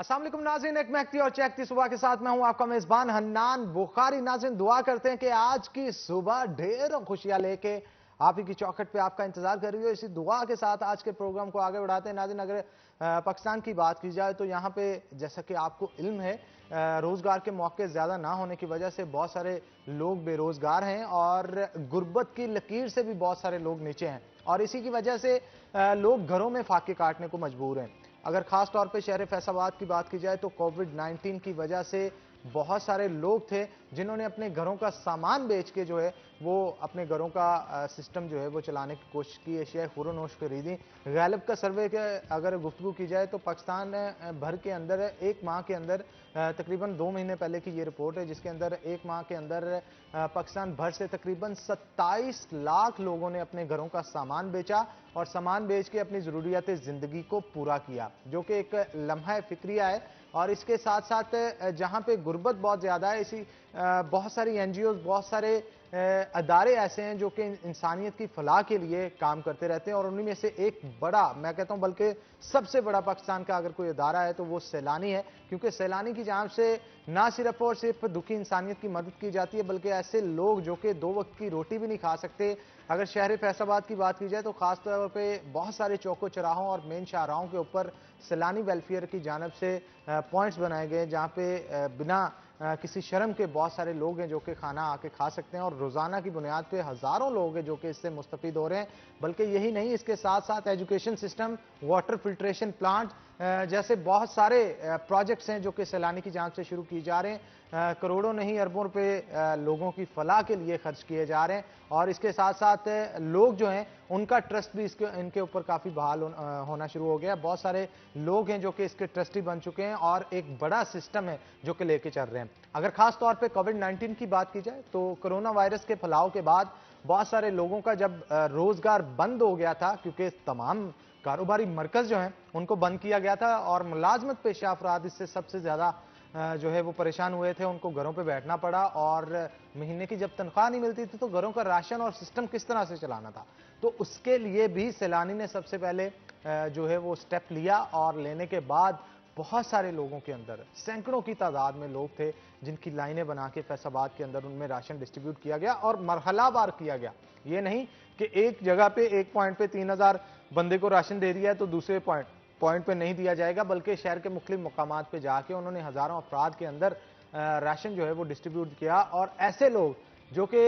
अस्सलाम वालेकुम नाज़रीन, एक महकती और चहकती सुबह के साथ मैं हूं आपका मेजबान हन्नान बुखारी। नाज़रीन, दुआ करते हैं कि आज की सुबह ढेर खुशियां लेके आप ही की चौखट पे आपका इंतजार कर रही हो। इसी दुआ के साथ आज के प्रोग्राम को आगे बढ़ाते हैं। नाज़रीन, अगर पाकिस्तान की बात की जाए तो यहाँ पे जैसा कि आपको इल्म है, रोजगार के मौके ज्यादा ना होने की वजह से बहुत सारे लोग बेरोजगार हैं और गुर्बत की लकीर से भी बहुत सारे लोग नीचे हैं और इसी की वजह से लोग घरों में फाके काटने को मजबूर हैं। अगर खास तौर पे शहर फैसलाबाद की बात की जाए तो कोविड-19 की वजह से बहुत सारे लोग थे जिन्होंने अपने घरों का सामान बेच के जो है वो अपने घरों का सिस्टम जो है वो चलाने की कोशिश की, अशिया फ़ुरोनोश खरीदी। गैलब का सर्वे के अगर गुफ्तगू की जाए तो पाकिस्तान भर के अंदर एक माह के अंदर तकरीबन 2 महीने पहले की ये रिपोर्ट है, जिसके अंदर एक माह के अंदर पाकिस्तान भर से तकरीबन 27 लाख लोगों ने अपने घरों का सामान बेचा और सामान बेच के अपनी ज़रूरियात ज़िंदगी को पूरा किया, जो कि एक लम्हा फिक्रिया है। और इसके साथ साथ जहां पे गुर्बत बहुत ज़्यादा है, इसी बहुत सारी एनजीओ, बहुत सारे अदारे ऐसे हैं जो कि इंसानियत की फलाह के लिए काम करते रहते हैं और उन्हीं में से एक बड़ा, मैं कहता हूं बल्कि सबसे बड़ा पाकिस्तान का अगर कोई अदारा है तो वो सैलानी है, क्योंकि सैलानी की जानिब से ना सिर्फ और सिर्फ दुखी इंसानियत की मदद की जाती है बल्कि ऐसे लोग जो कि 2 वक्त की रोटी भी नहीं खा सकते। अगर शहर फैसलाबाद की बात की जाए तो खासतौर पर बहुत सारे चौकों चौराहों और मेन शाहराहों के ऊपर सैलानी वेलफेयर की जानिब से पॉइंट्स बनाए गए जहाँ पे बिना किसी शर्म के बहुत सारे लोग हैं जो कि खाना आके खा सकते हैं और रोजाना की बुनियाद पे हजारों लोग हैं जो कि इससे मुस्तफीद हो रहे हैं। बल्कि यही नहीं, इसके साथ साथ education system, water filtration plant जैसे बहुत सारे प्रोजेक्ट्स हैं जो कि सैलानी की जांच से शुरू किए जा रहे हैं। करोड़ों नहीं अरबों रुपए लोगों की फलाह के लिए खर्च किए जा रहे हैं और इसके साथ साथ लोग जो हैं उनका ट्रस्ट भी इनके ऊपर काफी बहाल होना शुरू हो गया। बहुत सारे लोग हैं जो कि इसके ट्रस्टी बन चुके हैं और एक बड़ा सिस्टम है जो कि लेके चल रहे हैं। अगर खास तौर पे कोविड-19 की बात की जाए तो कोरोना वायरस के फैलाव के बाद बहुत सारे लोगों का जब रोजगार बंद हो गया था, क्योंकि तमाम कारोबारी मरकज जो हैं उनको बंद किया गया था और मुलाजमत पेशा अफराद इससे सबसे ज्यादा जो है वो परेशान हुए थे। उनको घरों पे बैठना पड़ा और महीने की जब तनख्वाह नहीं मिलती थी तो घरों का राशन और सिस्टम किस तरह से चलाना था। तो उसके लिए भी सैलानी ने सबसे पहले जो है वो स्टेप लिया और लेने के बाद बहुत सारे लोगों के अंदर सैकड़ों की तादाद में लोग थे जिनकी लाइनें बना के फैसलाबाद के अंदर उनमें राशन डिस्ट्रीब्यूट किया गया और मरहलावार किया गया। ये नहीं कि एक जगह पे एक पॉइंट पे 3000 बंदे को राशन दे दिया है तो दूसरे पॉइंट पे नहीं दिया जाएगा, बल्कि शहर के मुख्तलिफ मुकामात पे जाके उन्होंने हजारों अफराद के अंदर राशन जो है वो डिस्ट्रीब्यूट किया। और ऐसे लोग जो कि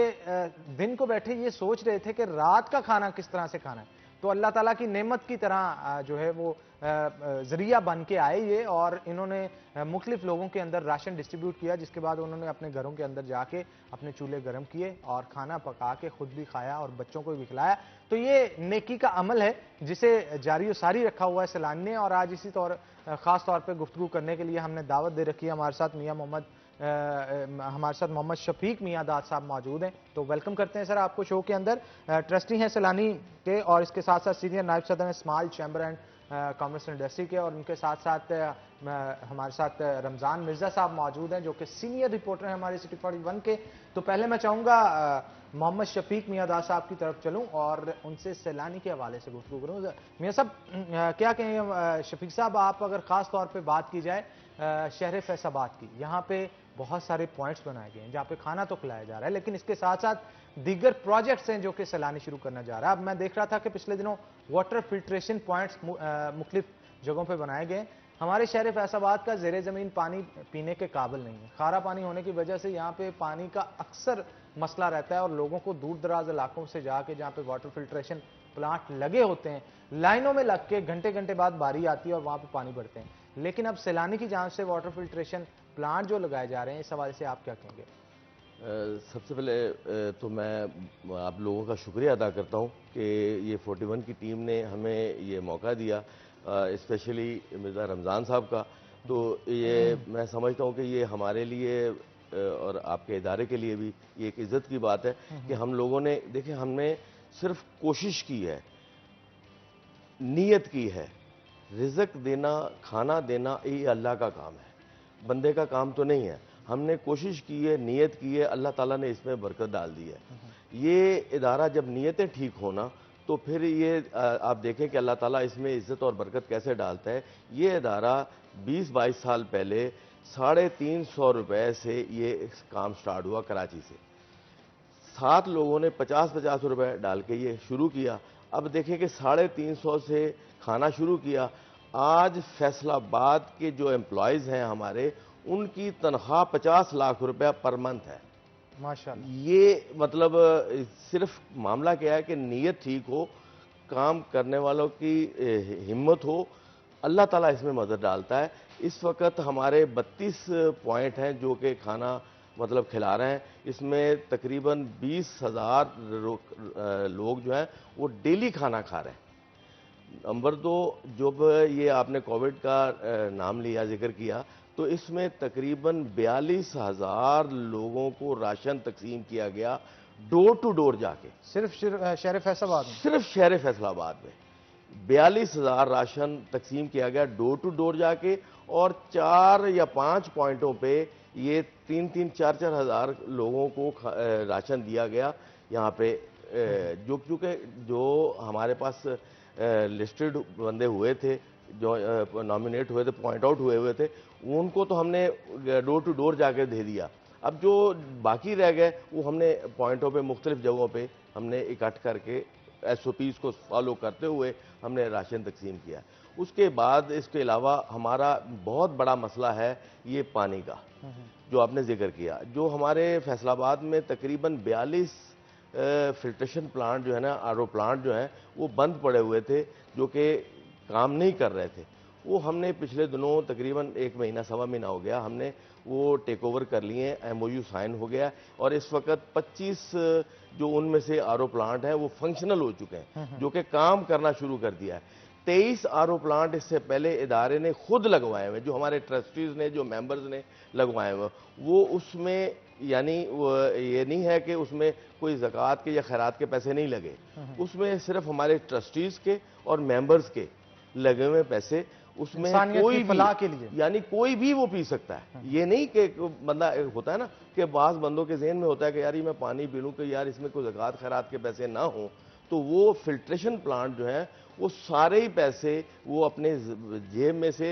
दिन को बैठे ये सोच रहे थे कि रात का खाना किस तरह से खाना है, तो अल्लाह ताला की नेमत की तरह जो है वो जरिया बन के आए ये और इन्होंने मुख्तलिफ लोगों के अंदर राशन डिस्ट्रीब्यूट किया, जिसके बाद उन्होंने अपने घरों के अंदर जाके अपने चूल्हे गर्म किए और खाना पका के खुद भी खाया और बच्चों को भी खिलाया। तो ये नेकी का अमल है जिसे जारी सारी रखा हुआ है सैलानी ने। और आज इसी खास तौर पर गुफ्तगू करने के लिए हमने दावत दे रखी है। हमारे साथ हमारे साथ मोहम्मद शफीक मियां दाद साहब मौजूद हैं, तो वेलकम करते हैं सर आपको शो के अंदर। ट्रस्टी हैं सैलानी के और इसके साथ साथ सीनियर नायब सदर हैं small chamber and commerce industry के, और उनके साथ साथ हमारे साथ रमजान मिर्जा साहब मौजूद हैं जो कि सीनियर रिपोर्टर हैं हमारे सिटी 41 के। तो पहले मैं चाहूंगा मोहम्मद शफीक मियां दाद साहब की तरफ चलूं और उनसे सैलानी के हवाले से गुफ्तगू करूं। मियां साहब, क्या कहें शफीक साहब, आप अगर खास तौर पर बात की जाए शहर फैसलाबाद की, यहाँ पे बहुत सारे पॉइंट्स बनाए गए हैं जहाँ पे खाना तो खिलाया जा रहा है, लेकिन इसके साथ साथ दीगर प्रोजेक्ट्स हैं जो कि सैलानी शुरू करना जा रहा है। अब मैं देख रहा था कि पिछले दिनों वाटर फिल्ट्रेशन पॉइंट्स मुख्तलिफ जगहों पे बनाए गए। हमारे शहर फैसलाबाद का ज़ेरे ज़मीन पानी पीने के काबिल नहीं है, खारा पानी होने की वजह से यहाँ पे पानी का अक्सर मसला रहता है और लोगों को दूर दराज इलाकों से जाके जहाँ पे वाटर फिल्ट्रेशन प्लांट लगे होते हैं, लाइनों में लग के घंटे घंटे बाद बारी आती है और वहाँ पे पानी भरते हैं। लेकिन अब सैलानी की जांच से वाटर फिल्ट्रेशन प्लांट जो लगाए जा रहे हैं, इस हवाले से आप क्या कहेंगे? सबसे पहले तो मैं आप लोगों का शुक्रिया अदा करता हूं कि ये 41 की टीम ने हमें ये मौका दिया, स्पेशली मिर्ज़ा रमज़ान साहब का। तो ये मैं समझता हूं कि ये हमारे लिए और आपके इदारे के लिए भी ये एक इज़्ज़त की बात है कि हम लोगों ने, देखिए, हमने सिर्फ कोशिश की है, नीयत की है। रिज़्क देना, खाना देना, ये अल्लाह का काम है, बंदे का काम तो नहीं है। हमने कोशिश की है, नीयत की है, अल्लाह ताला ने इसमें बरकत डाल दी है। ये इदारा जब नीयतें ठीक होना तो फिर ये आप देखें कि अल्लाह ताला इसमें इज़्ज़त और बरकत कैसे डालता है। ये इदारा 20-22 साल पहले 350 रुपए से ये काम स्टार्ट हुआ कराची से। 7 लोगों ने 50-50 रुपए डाल के ये शुरू किया। अब देखें कि 350 से खाना शुरू किया। आज फैसलाबाद के जो एम्प्लॉयज़ हैं हमारे, उनकी तनख्वाह 50 लाख रुपया पर मंथ है। माशाल्लाह। ये मतलब सिर्फ मामला क्या है कि नीयत ठीक हो, काम करने वालों की हिम्मत हो, अल्लाह ताला इसमें मदद डालता है। इस वक्त हमारे 32 पॉइंट हैं जो कि खाना मतलब खिला रहे हैं। इसमें तकरीबन 20,000 लोग जो हैं वो डेली खाना खा रहे हैं। नंबर 2, जब ये आपने कोविड का नाम लिया, जिक्र किया, तो इसमें तकरीबन 42,000 लोगों को राशन तकसीम किया गया डोर टू डोर जाके। सिर्फ शहर फैसलाबाद में? सिर्फ शहर फैसलाबाद में 42,000 राशन तकसीम किया गया डोर टू डोर जाके, और 4 या 5 पॉइंटों पे ये 3-3, 4-4 हज़ार लोगों को राशन दिया गया। यहाँ पे जो हमारे पास लिस्टेड बंदे हुए थे, जो नॉमिनेट हुए थे, पॉइंट आउट हुए थे, उनको तो हमने डोर टू डोर जाके दे दिया। अब जो बाकी रह गए वो हमने पॉइंटों पे, मुख्तलिफ जगहों पे हमने इकट्ठ करके SOPs को फॉलो करते हुए हमने राशन तकसीम किया। उसके बाद इसके अलावा हमारा बहुत बड़ा मसला है ये पानी का, जो आपने जिक्र किया। जो हमारे फैसलाबाद में तकरीबन 42 फिल्ट्रेशन प्लांट जो है ना, RO प्लांट जो हैं, वो बंद पड़े हुए थे, जो कि काम नहीं कर रहे थे। वो हमने पिछले दिनों तकरीबन 1 महीना, सवा महीना हो गया, हमने वो टेक ओवर कर लिए, MOU साइन हो गया, और इस वक्त 25 जो उनमें से RO प्लांट हैं वो फंक्शनल हो चुके हैं, जो कि काम करना शुरू कर दिया है। 23 RO प्लांट इससे पहले इदारे ने खुद लगवाए हुए, जो हमारे ट्रस्टीज ने, जो मेंबर्स ने लगवाए हुए, वो उसमें यानी ये नहीं है कि उसमें कोई ज़कात के या खैरात के पैसे नहीं लगे, उसमें सिर्फ हमारे ट्रस्टीज के और मेंबर्स के लगे हुए पैसे। उसमें कोई भी, के लिए, यानी कोई भी वो पी सकता है। ये नहीं कि बंदा, होता है ना कि बाज़ बंदों के ज़हन में होता है कि यार मैं पानी पी लूँ कि यार इसमें कोई ज़कात खैरात के पैसे ना हो, तो वो फिल्ट्रेशन प्लांट जो है वो सारे ही पैसे वो अपने जेब में से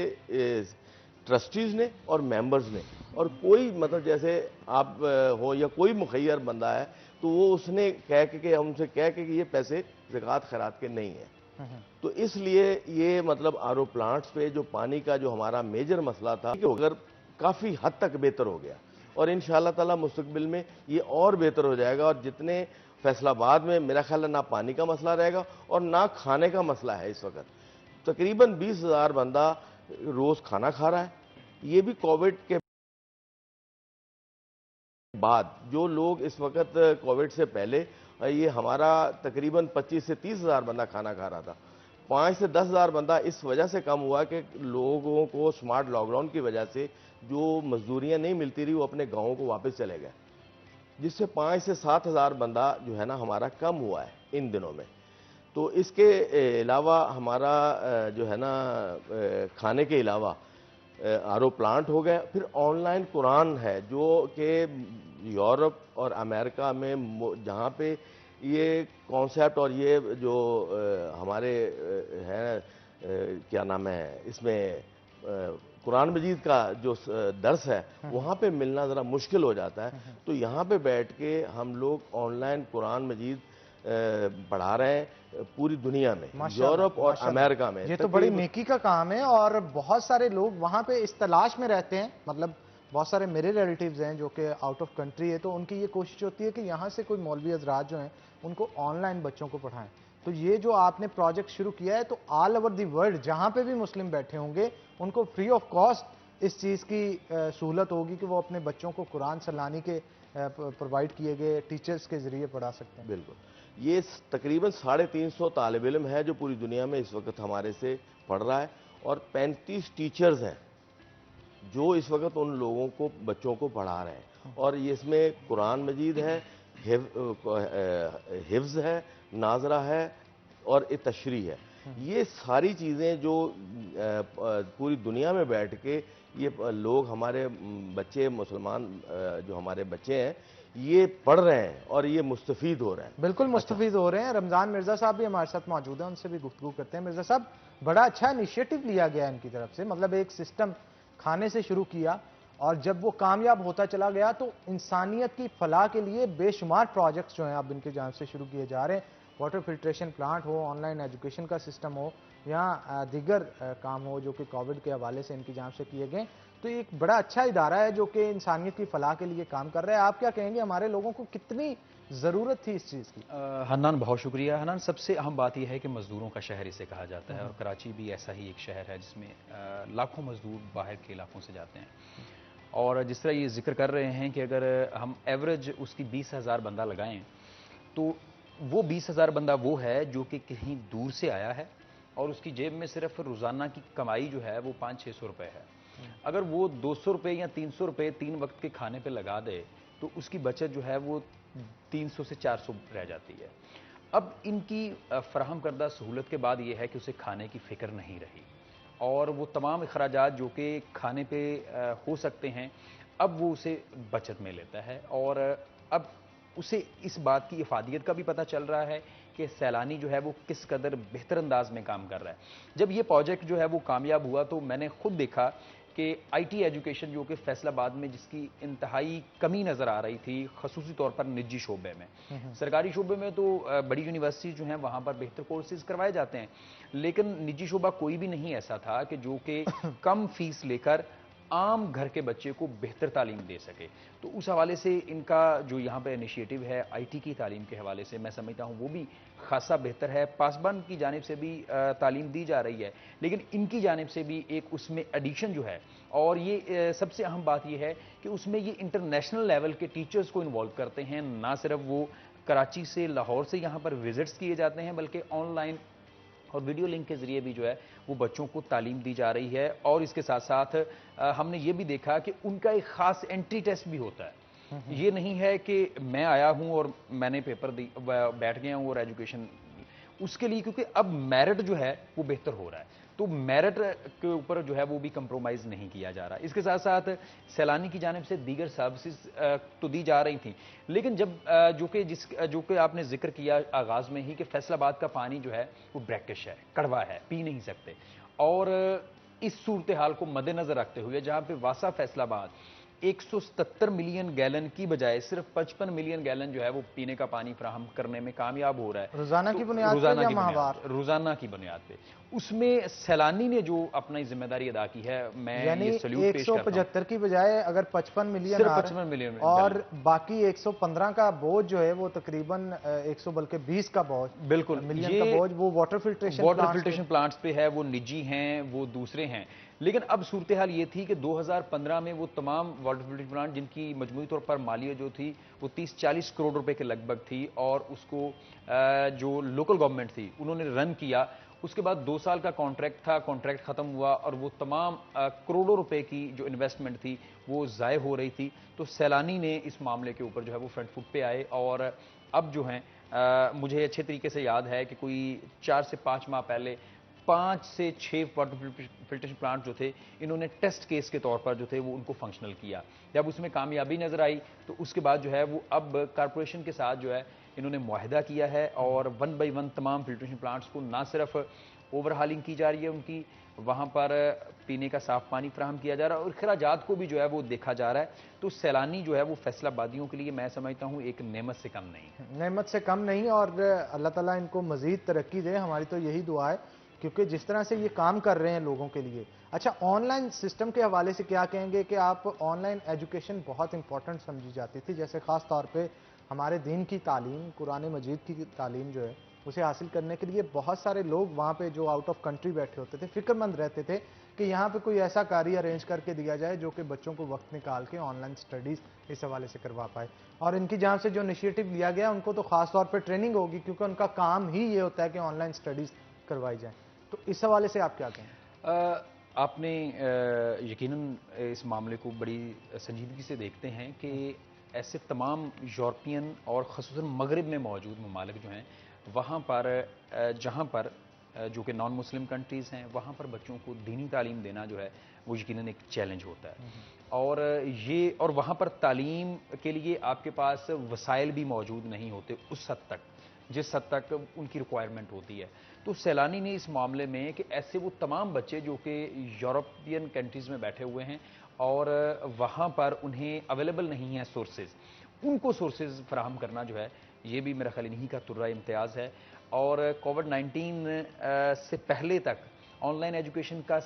ट्रस्टीज ने और मेंबर्स ने, और कोई मतलब जैसे आप हो या कोई मुखैर बंदा है, तो वो उसने कह के हमसे कह के कि ये पैसे ज़कात खैरात के नहीं है। तो इसलिए ये मतलब RO प्लांट्स पे जो पानी का जो हमारा मेजर मसला था, कि अगर काफ़ी हद तक बेहतर हो गया, और इंशाअल्लाह ताला मुस्तकबिल में ये और बेहतर हो जाएगा। और जितने फैसलाबाद में मेरा ख्याल है ना पानी का मसला रहेगा और ना खाने का मसला है। इस वक्त तकरीबन 20,000 बंदा रोज़ खाना खा रहा है। ये भी कोविड के बाद, जो लोग इस वक्त कोविड से पहले, ये हमारा तकरीबन 25 से 30,000 बंदा खाना खा रहा था। 5 से 10,000 बंदा इस वजह से कम हुआ कि लोगों को स्मार्ट लॉकडाउन की वजह से जो मजदूरियां नहीं मिलती रही, वो अपने गाँवों को वापस चले गए, जिससे 5 से 7,000 बंदा जो है ना हमारा कम हुआ है इन दिनों में। तो इसके अलावा हमारा जो है ना खाने के अलावा RO प्लांट हो गए। फिर ऑनलाइन कुरान है, जो कि यूरोप और अमेरिका में जहाँ पे ये कॉन्सेप्ट और ये जो हमारे हैं क्या नाम है इसमें कुरान मजीद का जो दर्स है, वहाँ पे मिलना ज़रा मुश्किल हो जाता है। तो यहाँ पे बैठ के हम लोग ऑनलाइन कुरान मजीद पढ़ा रहे हैं पूरी दुनिया में, यूरोप और अमेरिका में। ये तो बड़ी नेकी का काम है, और बहुत सारे लोग वहाँ पे इस तलाश में रहते हैं। मतलब बहुत सारे मेरे रिलेटिव्स हैं जो कि आउट ऑफ कंट्री है, तो उनकी ये कोशिश होती है कि यहाँ से कोई मौलवी हजरात जो हैं उनको ऑनलाइन बच्चों को पढ़ाएं। तो ये जो आपने प्रोजेक्ट शुरू किया है, तो ऑल ओवर दी वर्ल्ड जहाँ पे भी मुस्लिम बैठे होंगे उनको फ्री ऑफ कॉस्ट इस चीज़ की सहूलत होगी कि वो अपने बच्चों को कुरान सलानी के प्रोवाइड किए गए टीचर्स के जरिए पढ़ा सकते हैं। बिल्कुल। ये तकरीबन 350 तालिब इल्म है जो पूरी दुनिया में इस वक्त हमारे से पढ़ रहा है, और 35 टीचर्स हैं जो इस वक्त उन लोगों को, बच्चों को पढ़ा रहे हैं। और ये इसमें कुरान मजीद है, हिफ्ज़ है, नाजरा है और तशरीह है। ये सारी चीज़ें जो पूरी दुनिया में बैठ के ये लोग हमारे बच्चे मुसलमान जो हमारे बच्चे हैं ये पढ़ रहे हैं और ये मुस्तफीद हो रहे हैं। बिल्कुल मुस्तफीद हो रहे हैं। रमजान मिर्जा साहब भी हमारे साथ मौजूद हैं, उनसे भी गुफ्तगू करते हैं। मिर्जा साहब, बड़ा अच्छा इनिशिएटिव लिया गया इनकी तरफ से, मतलब एक सिस्टम खाने से शुरू किया और जब वो कामयाब होता चला गया तो इंसानियत की फलाह के लिए बेशुमार प्रोजेक्ट्स जो हैं अब इनके जानिब से शुरू किए जा रहे हैं। वाटर फिल्ट्रेशन प्लांट हो, ऑनलाइन एजुकेशन का सिस्टम हो या दीगर काम हो जो कि कोविड के हवाले से इनकी जानिब से किए गए। तो एक बड़ा अच्छा इदारा है जो कि इंसानियत की फलाह के लिए काम कर रहा है। आप क्या कहेंगे, हमारे लोगों को कितनी ज़रूरत थी इस चीज़ की? हन्नान, बहुत शुक्रिया। हन्नान, सबसे अहम बात यह है कि मज़दूरों का शहर इसे कहा जाता है और कराची भी ऐसा ही एक शहर है जिसमें लाखों मज़दूर बाहर के इलाकों से जाते हैं। और जिस तरह ये जिक्र कर रहे हैं कि अगर हम एवरेज उसकी 20,000 बंदा लगाएं तो वो 20,000 बंदा वो है जो कि कहीं दूर से आया है और उसकी जेब में सिर्फ रोज़ाना की कमाई जो है वो 500-600 रुपये है। अगर वो 200 रुपये या 300 रुपये 3 वक्त के खाने पे लगा दे तो उसकी बचत जो है वो 300 से 400 रह जाती है। अब इनकी फराहम करदा सहूलत के बाद ये है कि उसे खाने की फ़िक्र नहीं रही और वो तमाम अखराजात जो कि खाने पे हो सकते हैं, अब वो उसे बचत में लेता है और अब उसे इस बात की इफ़ादियत का भी पता चल रहा है कि सैलानी जो है वो किस कदर बेहतर अंदाज में काम कर रहा है। जब ये प्रोजेक्ट जो है वो कामयाब हुआ तो मैंने खुद देखा कि आईटी एजुकेशन जो कि फैसलाबाद में जिसकी इंतहाई कमी नज़र आ रही थी, खसूसी तौर पर निजी शोबे में। सरकारी शोबे में तो बड़ी यूनिवर्सिटी जो हैं वहाँ पर बेहतर कोर्सेज करवाए जाते हैं, लेकिन निजी शोबा कोई भी नहीं ऐसा था कि जो कि कम फीस लेकर आम घर के बच्चे को बेहतर तालीम दे सके। तो उस हवाले से इनका जो यहाँ पे इनिशिएटिव है आईटी की तालीम के हवाले से, मैं समझता हूँ वो भी खासा बेहतर है। पासबान की जानिब से भी तालीम दी जा रही है, लेकिन इनकी जानिब से भी एक उसमें एडिशन जो है, और ये सबसे अहम बात यह है कि उसमें ये इंटरनेशनल लेवल के टीचर्स को इन्वॉल्व करते हैं। ना सिर्फ वो कराची से, लाहौर से यहाँ पर विजिट्स किए जाते हैं, बल्कि ऑनलाइन और वीडियो लिंक के ज़रिए भी जो है वो बच्चों को तालीम दी जा रही है। और इसके साथ साथ हमने ये भी देखा कि उनका एक ख़ास एंट्री टेस्ट भी होता है। ये नहीं है कि मैं आया हूँ और मैंने पेपर दी, बैठ गया हूँ और एजुकेशन उसके लिए, क्योंकि अब मेरिट जो है वो बेहतर हो रहा है, तो मेरिट के ऊपर जो है वो भी कंप्रोमाइज़ नहीं किया जा रहा। इसके साथ साथ सैलानी की जानिब से दीगर सर्विसेज तो दी जा रही थी, लेकिन जब जो कि आपने जिक्र किया आगाज़ में ही कि फैसलाबाद का पानी जो है वो ब्रैकिश है, कड़वा है, पी नहीं सकते। और इस सूरत हाल को मद्देनज़र रखते हुए जहाँ पे वासा फैसलाबाद 177 मिलियन गैलन की बजाय सिर्फ 55 मिलियन गैलन जो है वो पीने का पानी फराहम करने में कामयाब हो रहा है। रोजाना की बुनियाद पे या माहवार? रोजाना की बुनियाद पे। उसमें सैलानी ने जो अपनी जिम्मेदारी अदा की है, मैं यानी ये सल्यूट पेश करता हूं। 175 की बजाय अगर 55 मिलियन सिर्फ 55 मिलियन और बाकी 115 का बोझ जो है वो तकरीबन 100 बल्कि 20 का बोझ, बिल्कुल मिलियन का बोझ वो वाटर फिल्ट्रेशन प्लांट्स पे है, वो निजी हैं, वो दूसरे हैं। लेकिन अब सूरत हाल ये थी कि 2015 में वो तमाम वाटर फिल्ट्रेशन प्लांट जिनकी मजमूई तौर पर मालियत जो थी वो 30-40 करोड़ रुपए के लगभग थी, और उसको जो लोकल गवर्नमेंट थी उन्होंने रन किया। उसके बाद 2 साल का कॉन्ट्रैक्ट था, कॉन्ट्रैक्ट खत्म हुआ और वो तमाम करोड़ों रुपए की जो इन्वेस्टमेंट थी वो ज़ाय हो रही थी। तो सैलानी ने इस मामले के ऊपर जो है वो फ्रंट फुट पे आए, और अब जो हैं मुझे अच्छे तरीके से याद है कि कोई 4 से 5 माह पहले 5 से 6 वाटर फिल्ट्रेशन प्लांट जो थे, इन्होंने टेस्ट केस के तौर पर जो थे वो उनको फंक्शनल किया। जब उसमें कामयाबी नजर आई तो उसके बाद जो है वो अब कारपोरेशन के साथ जो है इन्होंने मुआहिदा किया है, और 1 बाई 1 तमाम फिल्ट्रेशन प्लांट्स को ना सिर्फ ओवरहालिंग की जा रही है उनकी, वहाँ पर पीने का साफ पानी फ्राहम किया जा रहा है और अखराजात को भी जो है वो देखा जा रहा है। तो सैलानी जो है वो फैसलाबादियों के लिए मैं समझता हूँ एक नेमत से कम नहीं है। नेमत से कम नहीं, और अल्लाह ताला इनको मजीद तरक्की दे, हमारी तो यही दुआ है, क्योंकि जिस तरह से ये काम कर रहे हैं लोगों के लिए। अच्छा, ऑनलाइन सिस्टम के हवाले से क्या कहेंगे कि आप ऑनलाइन एजुकेशन बहुत इंपॉर्टेंट समझी जाती थी, जैसे ख़ास तौर पे हमारे दीन की तालीम, कुरान मजीद की तालीम जो है उसे हासिल करने के लिए बहुत सारे लोग वहाँ पे जो आउट ऑफ कंट्री बैठे होते थे फिक्रमंद रहते थे कि यहाँ पे कोई ऐसा कार्य अरेंज करके दिया जाए जो कि बच्चों को वक्त निकाल के ऑनलाइन स्टडीज़ इस हवाले से करवा पाए। और इनकी जहाँ से जो इनिशिएटिव लिया गया उनको तो ख़ास तौर पर ट्रेनिंग होगी, क्योंकि उनका काम ही ये होता है कि ऑनलाइन स्टडीज़ करवाई जाए। तो इस हवाले से आप क्या कहें? आपने यकीनन इस मामले को बड़ी संजीदगी से देखते हैं कि ऐसे तमाम यूरोपियन और ख़ुसूसन मगरिब में मौजूद ममालिक जो हैं वहाँ पर जहाँ पर जो कि नॉन मुस्लिम कंट्रीज़ हैं, वहाँ पर बच्चों को दीनी तालीम देना जो है वो यकीनन एक चैलेंज होता है। और वहाँ पर तालीम के लिए आपके पास वसाइल भी मौजूद नहीं होते उस हद तक, जिस हद तक उनकी रिक्वायरमेंट होती है। तो सैलानी ने इस मामले में कि ऐसे वो तमाम बच्चे जो कि यूरोपियन कंट्रीज़ में बैठे हुए हैं और वहाँ पर उन्हें अवेलेबल नहीं है सोर्सेज, उनको सोर्सेज फराहम करना जो है ये भी मेरा ख्याल इन्हीं का तुर्रा इम्तियाज़ है। और कोविड-19 से पहले तक ऑनलाइन एजुकेशन का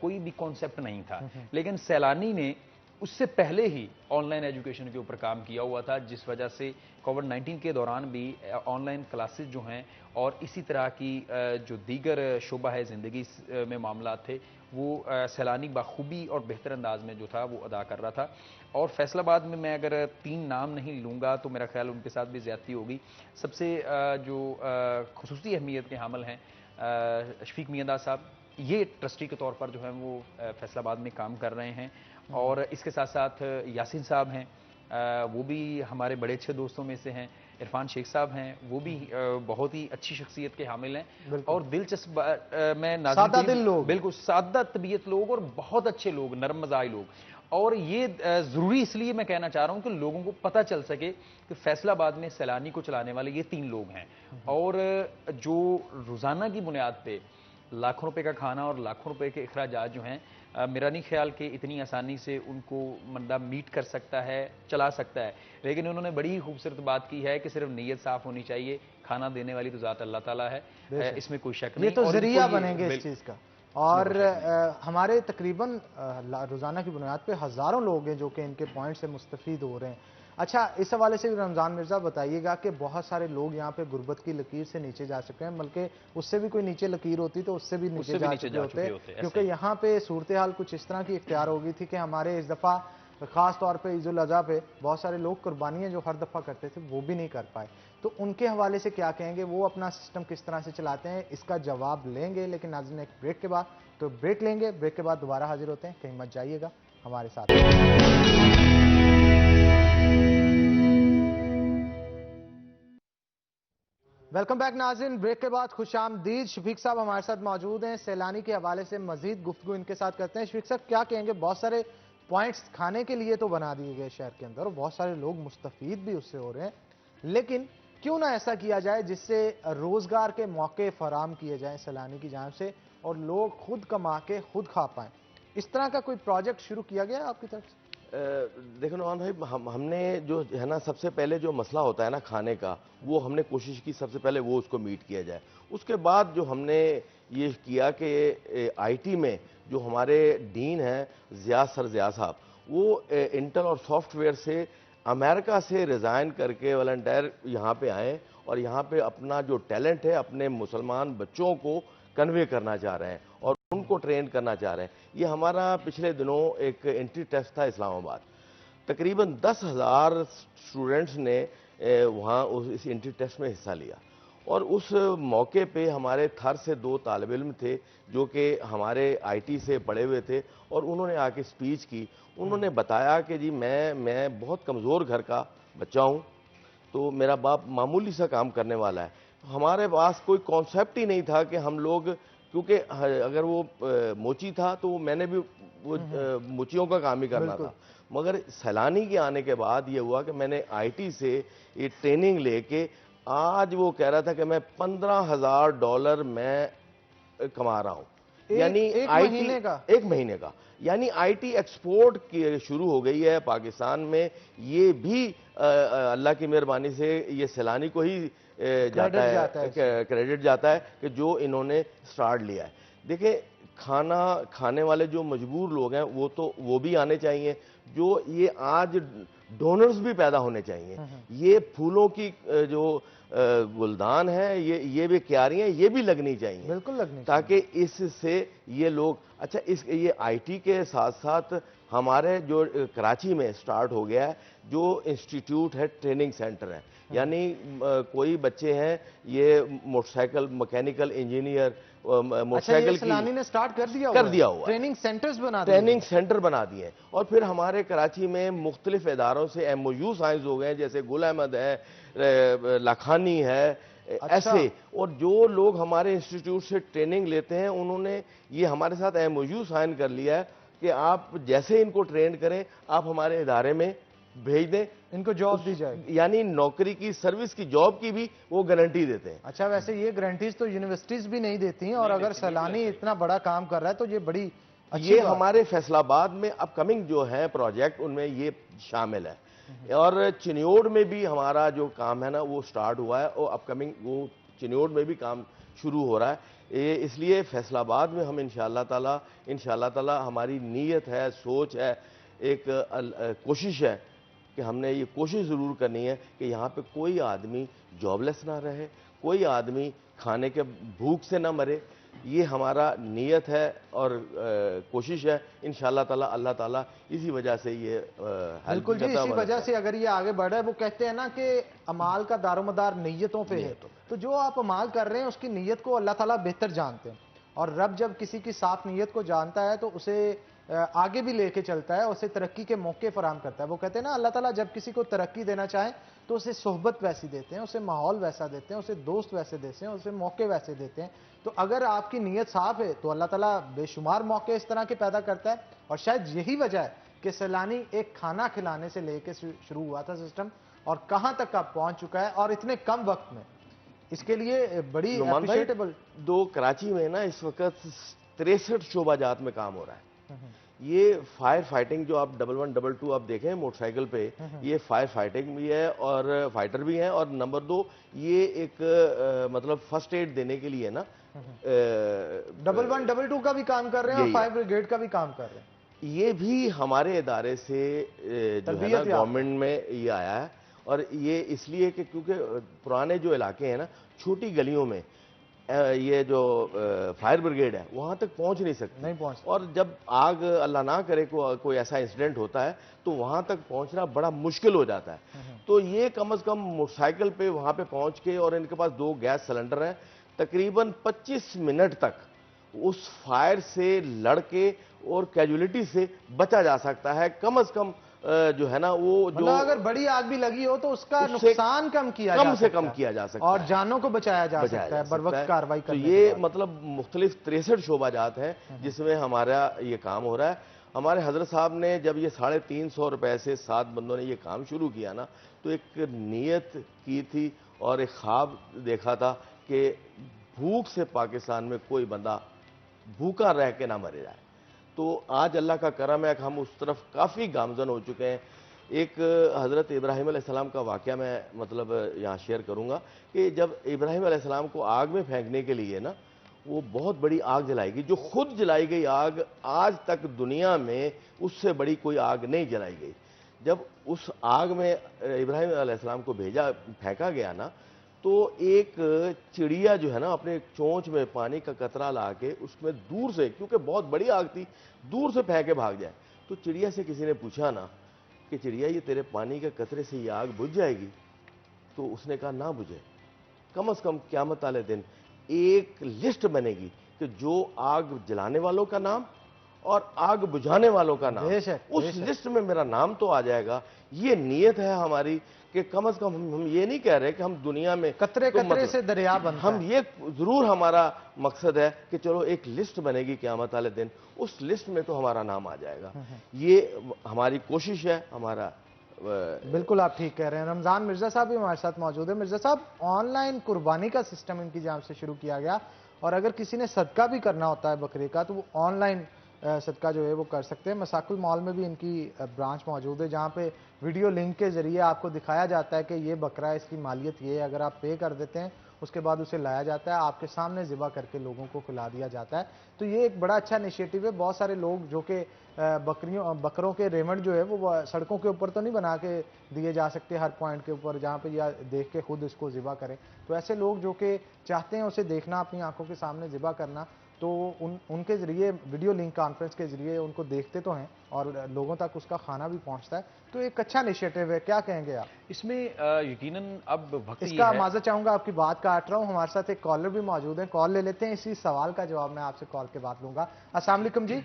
कोई भी कॉन्सेप्ट नहीं था, लेकिन सैलानी ने उससे पहले ही ऑनलाइन एजुकेशन के ऊपर काम किया हुआ था, जिस वजह से कोविड-19 के दौरान भी ऑनलाइन क्लासेस जो हैं और इसी तरह की जो दीगर शोबा है ज़िंदगी में मामला थे, वो सैलानी बाखूबी और बेहतर अंदाज में जो था वो अदा कर रहा था। और फैसलाबाद में मैं अगर 3 नाम नहीं लूँगा तो मेरा ख्याल उनके साथ भी ज़्यादती होगी। सबसे जो खुसूसी अहमियत के हामिल हैं शफीक मियांदाद साहब, ये ट्रस्टी के तौर पर जो है वो फैसलाबाद में काम कर रहे हैं। और इसके साथ साथ यासीन साहब हैं, वो भी हमारे बड़े अच्छे दोस्तों में से हैं। इरफान शेख साहब हैं, वो भी बहुत ही अच्छी शख्सियत के हामिल हैं और दिलचस्प मैं सादा दिल लोग, बिल्कुल सादा तबीयत लोग और बहुत अच्छे लोग, नरम मजाई लोग। और ये ज़रूरी इसलिए मैं कहना चाह रहा हूँ कि लोगों को पता चल सके कि फैसलाबाद में सैलानी को चलाने वाले ये 3 लोग हैं और जो रोज़ाना की बुनियाद पे लाखों रुपए का खाना और लाखों रुपए के अखराजात जो हैं, मेरा नहीं ख्याल कि इतनी आसानी से उनको बंदा मीट कर सकता है, चला सकता है। लेकिन उन्होंने बड़ी ही खूबसूरत बात की है कि सिर्फ नीयत साफ होनी चाहिए, खाना देने वाली तो ज़ात अल्लाह ताला है, इसमें कोई शक नहीं। ये तो जरिया बनेंगे इस चीज़ का। और हमारे तकरीबन रोज़ाना की बुनियाद पे हज़ारों लोग हैं जो कि इनके पॉइंट से मुस्तफ़ीद हो रहे हैं। अच्छा, इस हवाले से भी रमज़ान मिर्ज़ा बताइएगा कि बहुत सारे लोग यहाँ पे गुर्बत की लकीर से नीचे जा चुके हैं, बल्कि उससे भी कोई नीचे लकीर होती तो उससे भी नीचे जा चुके होते, क्योंकि यहाँ पे सूरत हाल कुछ इस तरह की इख्तियार हो गई थी कि हमारे इस दफ़ा ख़ास तौर पे ईद उल अज़हा पे बहुत सारे लोग कुर्बानियाँ जो हर दफ़ा करते थे वो भी नहीं कर पाए। तो उनके हवाले से क्या कहेंगे, वो अपना सिस्टम किस तरह से चलाते हैं, इसका जवाब लेंगे। लेकिन नाज़रीन एक ब्रेक के बाद, तो ब्रेक लेंगे, ब्रेक के बाद दोबारा हाजिर होते हैं, कहीं मत जाइएगा, हमारे साथ। वेलकम बैक नाज़रीन, ब्रेक के बाद खुशामदीद। शफीक साहब हमारे साथ मौजूद हैं, सैलानी के हवाले से मजीद गुफ्तगू इनके साथ करते हैं। शफीक साहब क्या कहेंगे, बहुत सारे पॉइंट्स खाने के लिए तो बना दिए गए शहर के अंदर और बहुत सारे लोग मुस्तफीद भी उससे हो रहे हैं, लेकिन क्यों ना ऐसा किया जाए जिससे रोजगार के मौके फराम किए जाएं सैलानी की जानिब से और लोग खुद कमा के खुद खा पाएं। इस तरह का कोई प्रोजेक्ट शुरू किया गया है आपकी तरफ से? देखो नौमान भाई, हमने जो है ना, सबसे पहले जो मसला होता है ना खाने का, वो हमने कोशिश की सबसे पहले वो उसको मीट किया जाए। उसके बाद जो हमने ये किया कि आईटी में जो हमारे डीन हैं सर ज़िया साहब, वो इंटेल और सॉफ्टवेयर से अमेरिका से रिज़ाइन करके वॉलंटियर यहाँ पे आए और यहाँ पे अपना जो टैलेंट है अपने मुसलमान बच्चों को कन्वे करना चाह रहे हैं और उनको ट्रेन करना चाह रहे हैं। ये हमारा पिछले दिनों एक एंट्री टेस्ट था इस्लामाबाद, तकरीबन 10,000 स्टूडेंट्स ने वहाँ इस एंट्री टेस्ट में हिस्सा लिया और उस मौके पे हमारे थर से 2 तालिब इल्म थे जो कि हमारे आईटी से पढ़े हुए थे और उन्होंने आके स्पीच की। उन्होंने बताया कि जी मैं बहुत कमज़ोर घर का बच्चा हूँ, तो मेरा बाप मामूली सा काम करने वाला है। हमारे पास कोई कॉन्सेप्ट ही नहीं था कि हम लोग, क्योंकि अगर वो मोची था तो मैंने भी वो मोचियों का काम ही करना था, मगर सैलानी के आने के बाद ये हुआ कि मैंने आईटी से ये ट्रेनिंग लेके आज वो कह रहा था कि मैं $15,000 मैं कमा रहा हूँ, यानी एक महीने का, यानी आईटी एक्सपोर्ट की शुरू हो गई है पाकिस्तान में। ये भी अल्लाह की मेहरबानी से ये सैलानी को ही क्रेडिट जाता है कि जो इन्होंने स्टार्ट लिया है। देखिए, खाना खाने वाले जो मजबूर लोग हैं वो भी आने चाहिए, जो ये आज डोनर्स भी पैदा होने चाहिए। ये फूलों की जो गुलदान है, ये भी क्यारियां, ये भी लगनी चाहिए, बिल्कुल लगनी चाहिए, ताकि इससे ये लोग अच्छा ये आईटी के साथ साथ हमारे जो कराची में स्टार्ट हो गया है जो इंस्टीट्यूट है, ट्रेनिंग सेंटर है, यानी कोई बच्चे हैं ये मोटरसाइकिल मैकेनिकल इंजीनियर, मोटरसाइकिल सैलानी ने स्टार्ट कर दिया हुआ ट्रेनिंग सेंटर बना दिए और फिर हमारे कराची में मुख्तलिफ इदारों से MOU साइंस हो गए, जैसे गुल अहमद है, लाखानी है, ऐसे। और जो लोग हमारे इंस्टीट्यूट से ट्रेनिंग लेते हैं उन्होंने ये हमारे साथ MOU साइन कर लिया है कि आप जैसे इनको ट्रेन करें आप हमारे इदारे में भेज दें, इनको जॉब दी जाएगी, यानी नौकरी की, सर्विस की, जॉब की भी वो गारंटी देते हैं। अच्छा, वैसे ये गारंटीज तो यूनिवर्सिटीज भी नहीं देती हैं, और अगर सैलानी इतना बड़ा काम कर रहा है तो ये बड़ी अच्छी ये बात। हमारे फैसलाबाद में अपकमिंग जो है प्रोजेक्ट उनमें ये शामिल है, और चिन्योड में भी हमारा जो काम है ना वो स्टार्ट हुआ है, और अपकमिंग वो चिन्योड में भी काम शुरू हो रहा है। इसलिए फैसलाबाद में हम इंशाअल्लाह ताला हमारी नीयत है, सोच है, एक कोशिश है कि हमने ये कोशिश ज़रूर करनी है कि यहाँ पे कोई आदमी जॉबलेस ना रहे, कोई आदमी खाने के भूख से ना मरे। ये हमारा नीयत है और कोशिश है। इंशाअल्लाह ताला अल्लाह ताला इसी वजह से ये बिल्कुल जी, इसी वजह से अगर ये आगे बढ़ रहा है। वो कहते हैं ना कि अमाल का दारोमदार नीयतों पे है, तो जो आप अमाल कर रहे हैं उसकी नीयत को अल्लाह ताला बेहतर जानते हैं, और रब जब किसी की साफ नीयत को जानता है तो उसे आगे भी लेके चलता है, उसे तरक्की के मौके फराहम करता है। वो कहते हैं ना, अल्लाह ताला जब किसी को तरक्की देना चाहे तो उसे सोहबत वैसी देते हैं, उसे माहौल वैसा देते हैं, उसे दोस्त वैसे देते हैं, उसे मौके वैसे देते हैं। तो अगर आपकी नीयत साफ है तो अल्लाह ताला बेशुमार मौके इस तरह के पैदा करता है। और शायद यही वजह है कि सैलानी एक खाना खिलाने से लेके शुरू हुआ था सिस्टम, और कहां तक अब पहुंच चुका है, और इतने कम वक्त में। इसके लिए बड़ी अप्रिशिएटेबल। दो कराची में ना इस वक्त 63 शोबाजात में काम हो रहा है। ये फायर फाइटिंग जो आप 1122 आप देखें मोटरसाइकिल पे, ये फायर फाइटिंग भी है और फाइटर भी हैं, और नंबर 2 ये एक मतलब फर्स्ट एड देने के लिए ना 1122 का भी काम कर रहे हैं और फायर ब्रिगेड का भी काम कर रहे हैं। ये भी हमारे इदारे से जो है ना गवर्नमेंट में ये आया है, और ये इसलिए कि क्योंकि पुराने जो इलाके हैं ना, छोटी गलियों में ये जो फायर ब्रिगेड है वहां तक पहुंच नहीं सकती, नहीं पहुंच, और जब आग अल्लाह ना करे कोई ऐसा इंसिडेंट होता है तो वहां तक पहुंचना बड़ा मुश्किल हो जाता है। तो ये कम से कम मोटरसाइकिल पे वहां पे पहुंच के, और इनके पास 2 गैस सिलेंडर हैं, तकरीबन 25 मिनट तक उस फायर से लड़के और कैजुअलिटी से बचा जा सकता है। कम से कम जो है ना वो जो अगर बड़ी आग भी लगी हो तो उसका नुकसान कम किया जा सकता है और जानों को बचाया जा सकता है बर वक्त कार्रवाई करने। तो ये मतलब मुख्तलिफ 63 शोबाजात हैं जिसमें हमारा ये काम हो रहा है। हमारे हजरत साहब ने जब ये 350 रुपए से 7 बंदों ने ये काम शुरू किया ना, तो एक नीयत की थी और एक ख्वाब देखा था कि भूख से पाकिस्तान में कोई बंदा भूखा रह के ना मरे जाए। तो आज अल्लाह का करम है कि हम उस तरफ काफ़ी गामजन हो चुके हैं। एक हज़रत इब्राहिम अलैहिस्सलाम का वाक़या मैं मतलब यहाँ शेयर करूँगा कि जब इब्राहिम अलैहिस्सलाम को आग में फेंकने के लिए ना वो बहुत बड़ी आग जलाई गई, जो खुद जलाई गई आग आज तक दुनिया में उससे बड़ी कोई आग नहीं जलाई गई। जब उस आग में इब्राहिम अलैहिस्सलाम को फेंका गया ना, तो एक चिड़िया जो है ना अपने चोंच में पानी का कतरा ला के उसमें दूर से, क्योंकि बहुत बड़ी आग थी, दूर से फेंक के भाग जाए। तो चिड़िया से किसी ने पूछा ना कि चिड़िया ये तेरे पानी के कतरे से ये आग बुझ जाएगी? तो उसने कहा ना बुझे, कम से कम क़यामत वाले दिन एक लिस्ट बनेगी कि जो आग जलाने वालों का नाम और आग बुझाने वालों का नाम, उस लिस्ट में मेरा नाम तो आ जाएगा। ये नीयत है हमारी कि कम से कम हम ये नहीं कह रहे कि हम दुनिया में कतरे तो कतरे से दरिया बनता हम ये जरूर हमारा मकसद है कि चलो एक लिस्ट बनेगी क़यामत वाले दिन, उस लिस्ट में तो हमारा नाम आ जाएगा। ये हमारी कोशिश है, हमारा बिल्कुल आप ठीक कह रहे हैं। रमजान मिर्जा साहब भी हमारे साथ मौजूद है। मिर्जा साहब, ऑनलाइन कुर्बानी का सिस्टम इनकी जानिब से शुरू किया गया, और अगर किसी ने सदका भी करना होता है बकरे का तो वो ऑनलाइन सदका जो है वो कर सकते हैं। मसाकुल मॉल में भी इनकी ब्रांच मौजूद है जहाँ पे वीडियो लिंक के जरिए आपको दिखाया जाता है कि ये बकरा है, इसकी मालियत ये है, अगर आप पे कर देते हैं उसके बाद उसे लाया जाता है, आपके सामने ज़िबा करके लोगों को खिला दिया जाता है। तो ये एक बड़ा अच्छा इनिशिएटिव है। बहुत सारे लोग जो कि बकरों के रेमंड जो है वो सड़कों के ऊपर तो नहीं बना के दिए जा सकते हर पॉइंट के ऊपर जहाँ पे या देख के खुद इसको ज़िबा करें। तो ऐसे लोग जो कि चाहते हैं उसे देखना, अपनी आंखों के सामने ज़िबा करना, तो उनके ज़रिए वीडियो लिंक कॉन्फ्रेंस के ज़रिए उनको देखते तो हैं और लोगों तक उसका खाना भी पहुंचता है। तो एक अच्छा इनिशिएटिव है, क्या कहेंगे आप इसमें? यकीनन अब वक्त इसका माजर चाहूँगा, आपकी बात काट रहा हूँ। हमारे साथ एक कॉलर भी मौजूद है, कॉल ले लेते हैं, इसी सवाल का जवाब मैं आपसे कॉल के बाद लूँगा। अस्सलाम वालेकुम जी।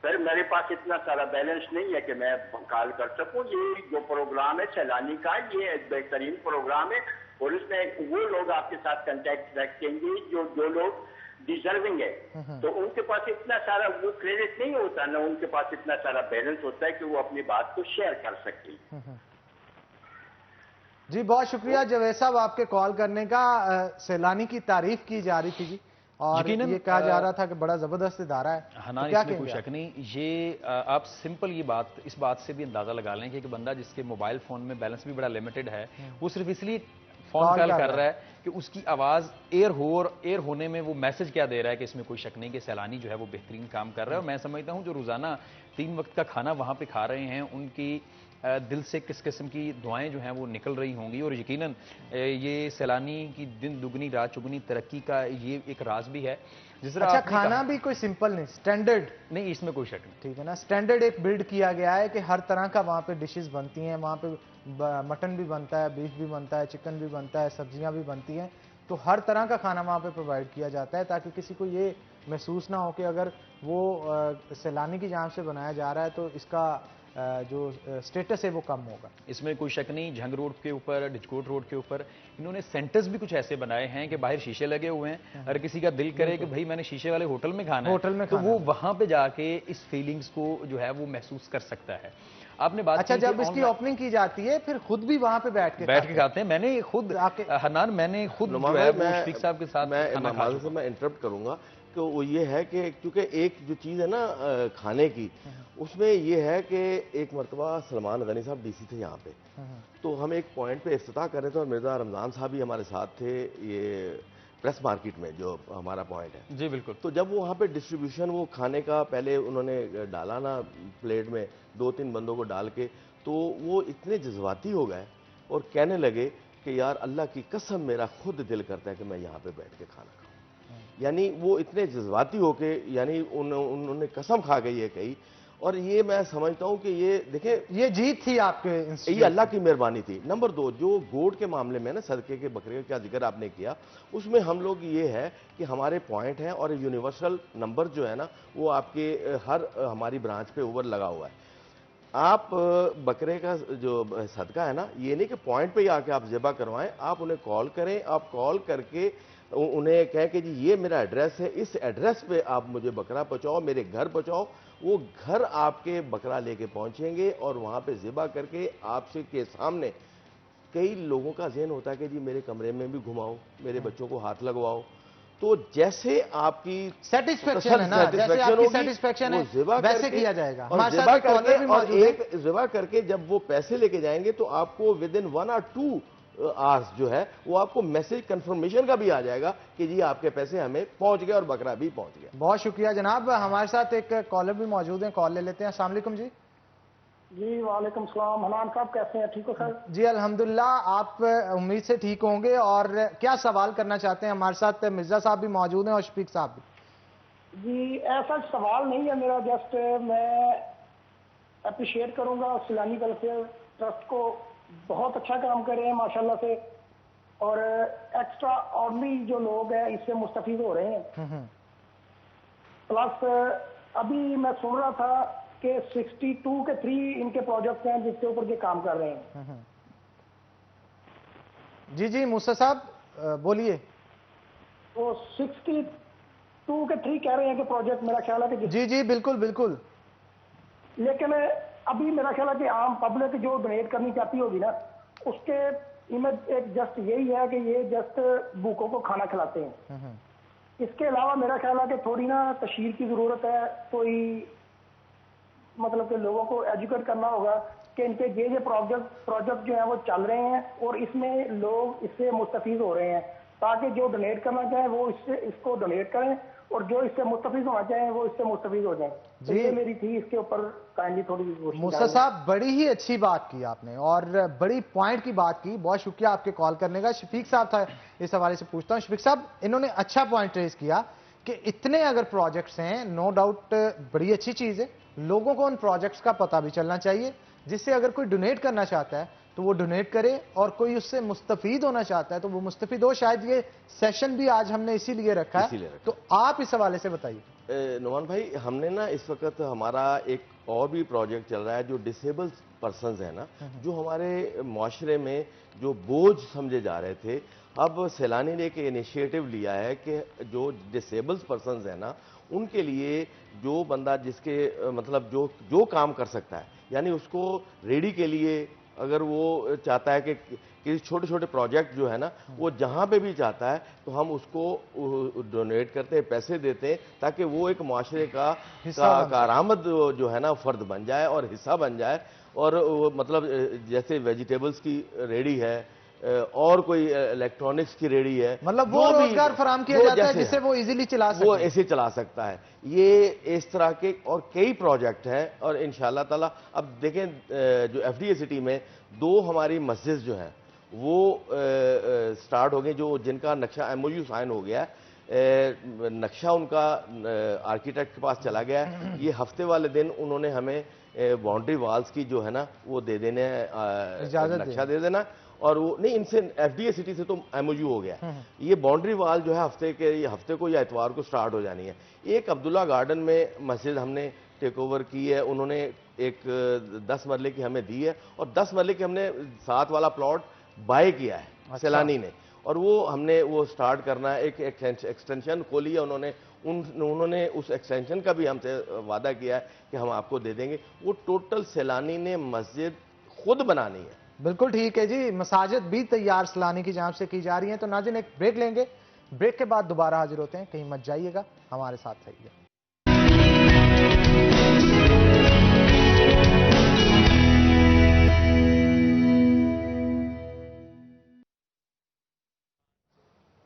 सर, मेरे पास इतना सारा बैलेंस नहीं है कि मैं कॉल कर सकूं। ये जो प्रोग्राम है सैलानी का, ये बेहतरीन प्रोग्राम है, और उसमें वो लोग आपके साथ कांटेक्ट रखेंगे जो लोग डिजर्विंग है। तो उनके पास इतना सारा वो क्रेडिट नहीं होता, ना उनके पास इतना सारा बैलेंस होता है कि वो अपनी बात को शेयर कर सके। जी बहुत शुक्रिया जावेद साहब आपके कॉल करने का। सैलानी की तारीफ की जा रही थी जी, और ये कहा जा रहा था कि बड़ा जबरदस्त इदारा है। हनान, तो इसमें कोई शक नहीं। ये आप सिंपल ये बात इस बात से भी अंदाजा लगा लें कि एक बंदा जिसके मोबाइल फोन में बैलेंस भी बड़ा लिमिटेड है, वो सिर्फ इसलिए फोन कॉल कर रहा है कि उसकी आवाज एयर होने में वो मैसेज क्या दे रहा है कि इसमें कोई शक नहीं कि सैलानी जो है वो बेहतरीन काम कर रहा है। और मैं समझता हूं जो रोजाना 3 वक्त का खाना वहां पे खा रहे हैं, उनकी दिल से किस किस्म की दुआएं जो हैं वो निकल रही होंगी। और यकीनन ये सैलानी की दिन दुगनी रात चुगनी तरक्की का ये एक राज भी है। जिस तरह अच्छा, खाना भी कोई सिंपल नहीं, स्टैंडर्ड नहीं, इसमें कोई शक नहीं, ठीक है ना। स्टैंडर्ड एक बिल्ड किया गया है कि हर तरह का वहाँ पे डिशेस बनती हैं। वहाँ पे मटन भी बनता है, बीफ भी बनता है, चिकन भी बनता है, सब्जियां भी बनती हैं। तो हर तरह का खाना वहाँ पे प्रोवाइड किया जाता है, ताकि किसी को ये महसूस ना हो कि अगर वो सैलानी की जान से बनाया जा रहा है तो इसका जो स्टेटस है वो कम होगा। इसमें कोई शक नहीं। झंग रोड के ऊपर, डिचकोट रोड के ऊपर इन्होंने सेंटर्स भी कुछ ऐसे बनाए हैं कि बाहर शीशे लगे हुए हैं। अगर किसी का दिल करे कि भाई मैंने शीशे वाले होटल में खाना है, तो वो वहां पे जाके इस फीलिंग्स को जो है वो महसूस कर सकता है। आपने बात अच्छा, जब इसकी ओपनिंग की जाती है फिर खुद भी वहां पे बैठ के खाते हैं। मैंने खुद हनान, मैंने खुद जो है वो शफीक साहब के साथ मैं इंटरप्ट करूंगा कि वो ये है कि क्योंकि एक जो चीज़ है ना खाने की, उसमें ये है कि एक मरतबा सलमान गनी साहब डीसी थे यहाँ पे, तो हम एक पॉइंट पे इफ्तिताह कर रहे थे और मिर्जा रमजान साहब भी हमारे साथ थे, ये प्रेस मार्केट में जो हमारा पॉइंट है। जी बिल्कुल। तो जब वो वहाँ पे डिस्ट्रीब्यूशन वो खाने का पहले उन्होंने डाला ना प्लेट में 2-3 बंदों को डाल के, तो वो इतने जज्बाती हो गए और कहने लगे कि यार अल्लाह की कसम मेरा खुद दिल करता है कि मैं यहाँ पे बैठ के खाना खाऊं। यानी वो इतने जज्बाती होके, यानी उन्होंने कसम खा के ये कही। और ये मैं समझता हूं कि ये देखें, ये जीत थी आपके, ये अल्लाह की मेहरबानी थी। नंबर 2, जो गोट के मामले में ना सदके के बकरे का जिक्र आपने किया, उसमें हम लोग ये है कि हमारे पॉइंट हैं और यूनिवर्सल नंबर जो है ना वो आपके हर हमारी ब्रांच पे ओवर लगा हुआ है। आप बकरे का जो सदका है ना, ये नहीं कि पॉइंट पे ही आके आप ज़िबा करवाएं, आप उन्हें कॉल करें। आप कॉल करके उन्हें कहें कि जी ये मेरा एड्रेस है, इस एड्रेस पे आप मुझे बकरा पहुंचाओ, मेरे घर पहुंचाओ। वो घर आपके बकरा लेके पहुंचेंगे और वहां पे ज़िबा करके आपसे के सामने, कई लोगों का ज़हन होता है कि जी मेरे कमरे में भी घुमाओ, मेरे बच्चों को हाथ लगवाओ। तो जैसे आपकी सेटिस्फेक्शन है ना, जैसे आपकी सेटिस्फेक्शन है वैसे किया जाएगा। और ज़िबा करके जब वो पैसे लेके जाएंगे तो आपको विद इन 1 or 2 आवर्स जो है वो आपको मैसेज कंफर्मेशन का भी आ जाएगा कि जी आपके पैसे हमें पहुंच गए और बकरा भी पहुंच गया। बहुत शुक्रिया जनाब। हमारे साथ एक कॉलर भी मौजूद है, कॉल ले लेते हैं। अस्सलाम वालेकुम जी। जी वालेकुम सलाम। हनान साहब कैसे हैं, ठीक हो सर? जी अल्हम्दुलिल्लाह, आप उम्मीद से ठीक होंगे। और क्या सवाल करना चाहते हैं? हमारे साथ मिर्जा साहब भी मौजूद हैं और शफीक साहब भी। जी ऐसा सवाल नहीं है मेरा, जस्ट मैं अप्रिशिएट करूंगा सैलानी वेलफेयर ट्रस्ट को, बहुत अच्छा काम कर रहे हैं माशाल्लाह से, और एक्स्ट्रा ऑर्डनरी जो लोग हैं इससे मुस्तफीद हो रहे हैं। प्लस अभी मैं सुन रहा था कि 62 के 3 इनके प्रोजेक्ट हैं जिसके ऊपर ये काम कर रहे हैं। जी जी मूसा साहब बोलिए। तो 62 के 3 कह रहे हैं कि प्रोजेक्ट, मेरा ख्याल है कि जी जी बिल्कुल बिल्कुल। लेकिन अभी मेरा ख्याल है कि आम पब्लिक जो डोनेट करनी चाहती होगी ना, उसके इमेज एक जस्ट यही है कि ये जस्ट भूखों को खाना खिलाते हैं। इसके अलावा मेरा ख्याल है कि थोड़ी ना तशहीर की जरूरत है, कोई मतलब कि लोगों को एजुकेट करना होगा कि इनके ये प्रोजेक्ट जो है वो चल रहे हैं और इसमें लोग इससे मुस्तफीद हो रहे हैं, ताकि जो डोनेट करना चाहें वो इसको डोनेट करें और जो इससे मुस्तफीद होना चाहें वो इससे मुस्तफीद हो जाएं। तो ये मेरी थी, इसके ऊपर काइंडली थोड़ी मूसा साहब बड़ी ही अच्छी बात की आपने और बड़ी पॉइंट की बात की। बहुत शुक्रिया आपके कॉल करने का। शफीक साहब था इस हवाले से पूछता हूँ। शफीक साहब, इन्होंने अच्छा पॉइंट रेज किया कि इतने अगर प्रोजेक्ट्स हैं, नो डाउट बड़ी अच्छी चीज है, लोगों को उन प्रोजेक्ट्स का पता भी चलना चाहिए, जिससे अगर कोई डोनेट करना चाहता है तो वो डोनेट करे और कोई उससे मुस्तफीद होना चाहता है तो वो मुस्तफीद हो। शायद ये सेशन भी आज हमने इसीलिए रखा है, तो आप इस हवाले से बताइए। नुमान भाई, हमने ना इस वक्त हमारा एक और भी प्रोजेक्ट चल रहा है जो डिसेबल पर्सन्स हैं ना, जो हमारे माशरे में जो बोझ समझे जा रहे थे, अब सैलानी ने एक इनिशिएटिव लिया है कि जो डिसेबल्स पर्सन्स हैं ना, उनके लिए जो बंदा जिसके मतलब जो काम कर सकता है, यानी उसको रेडी के लिए अगर वो चाहता है कि किसी छोटे छोटे प्रोजेक्ट जो है ना, वो जहाँ पे भी चाहता है तो हम उसको डोनेट करते हैं, पैसे देते हैं, ताकि वो एक माशरे का कारआमद जो है ना फर्द बन जाए और हिस्सा बन जाए। और मतलब जैसे वेजिटेबल्स की रेडी है और कोई इलेक्ट्रॉनिक्स की रेडी है, मतलब वो रोजगार फराहम किया जाता है जिससे वो इजीली चला सके, वो ऐसे चला सकता है। ये इस तरह के और कई प्रोजेक्ट हैं और इंशाल्लाह ताला अब देखें जो एफडीए सिटी में 2 हमारी मस्जिद जो हैं वो स्टार्ट हो गई, जो जिनका नक्शा एमओयू साइन हो गया है, नक्शा उनका आर्किटेक्ट के पास चला गया है। ये हफ्ते वाले दिन उन्होंने हमें बाउंड्री वॉल्स की जो है ना वो दे देने नक्शा दे देना, और वो नहीं, इनसे एफडीए सिटी से तो एमओयू हो गया। ये बाउंड्री वॉल जो है हफ्ते को या इतवार को स्टार्ट हो जानी है। एक अब्दुल्ला गार्डन में मस्जिद हमने टेक ओवर की है, उन्होंने एक 10 मरले की हमें दी है और 10 मरले की हमने 7 वाला प्लॉट बाय किया है सैलानी ने, और वो हमने वो स्टार्ट करना है। एक एक्सटेंशन खोली है उन्होंने उस एक्सटेंशन का भी हमसे वादा किया है कि हम आपको दे देंगे। वो टोटल सैलानी ने मस्जिद खुद बनानी है। बिल्कुल ठीक है जी, मसाजिद भी तैयार सैलानी की जांच से की जा रही हैं। तो नाज़रीन एक ब्रेक लेंगे, ब्रेक के बाद दोबारा हाजिर होते हैं, कहीं मत जाइएगा, हमारे साथ रहिए।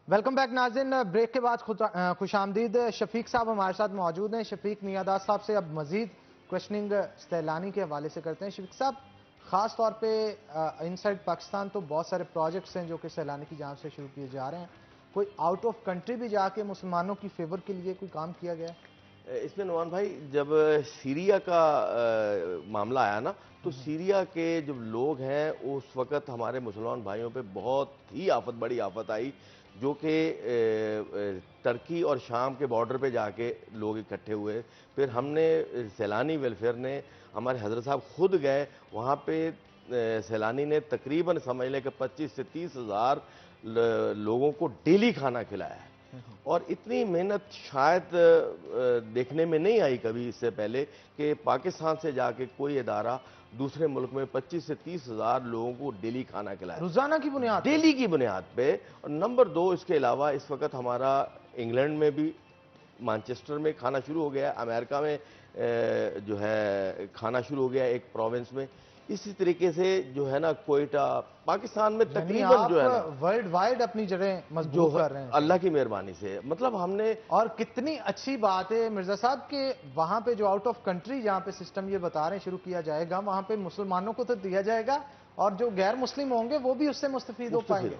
वेलकम बैक नाज़रीन, ब्रेक के बाद खुशामदीद। शफीक साहब हमारे साथ मौजूद हैं। शफीक नियादाद साहब से अब मजीद क्वेश्चनिंग सैलानी के हवाले से करते हैं। शफीक साहब, खास तौर पे इनसाइड पाकिस्तान तो बहुत सारे प्रोजेक्ट्स हैं जो कि सैलानी की जांच से शुरू किए जा रहे हैं। कोई आउट ऑफ कंट्री भी जाके मुसलमानों की फेवर के लिए कोई काम किया गया है? इसमें नुमान भाई, जब सीरिया का मामला आया ना, तो सीरिया के जो लोग हैं उस वक्त हमारे मुसलमान भाइयों पे बहुत ही बड़ी आफत आई, जो कि टर्की और शाम के बॉर्डर पे जाके लोग इकट्ठे हुए। फिर हमने सैलानी वेलफेयर ने, हमारे हजरत साहब खुद गए वहाँ पे। सैलानी ने तकरीबन समझ लें कि 25 से 30 हज़ार लोगों को डेली खाना खिलाया है, और इतनी मेहनत शायद देखने में नहीं आई कभी इससे पहले कि पाकिस्तान से जाके कोई इदारा दूसरे मुल्क में 25 से 30 हज़ार लोगों को डेली खाना खिलाया, रोजाना की बुनियाद, डेली की बुनियाद पे। और नंबर 2, इसके अलावा इस वक्त हमारा इंग्लैंड में भी मैनचेस्टर में खाना शुरू हो गया, अमेरिका में जो है खाना शुरू हो गया एक प्रोविंस में। इसी तरीके से जो है ना कोयटा, पाकिस्तान में तकरीबन जो है ना वर्ल्ड वाइड अपनी जगह मजबूत कर रहे हैं अल्लाह की मेहरबानी से। मतलब हमने, और कितनी अच्छी बात है मिर्जा साहब कि वहां पे जो आउट ऑफ कंट्री जहां पे सिस्टम ये बता रहे हैं शुरू किया जाएगा, वहां पे मुसलमानों को तो दिया जाएगा और जो गैर मुस्लिम होंगे वो भी उससे मुस्तफीद हो पाएंगे।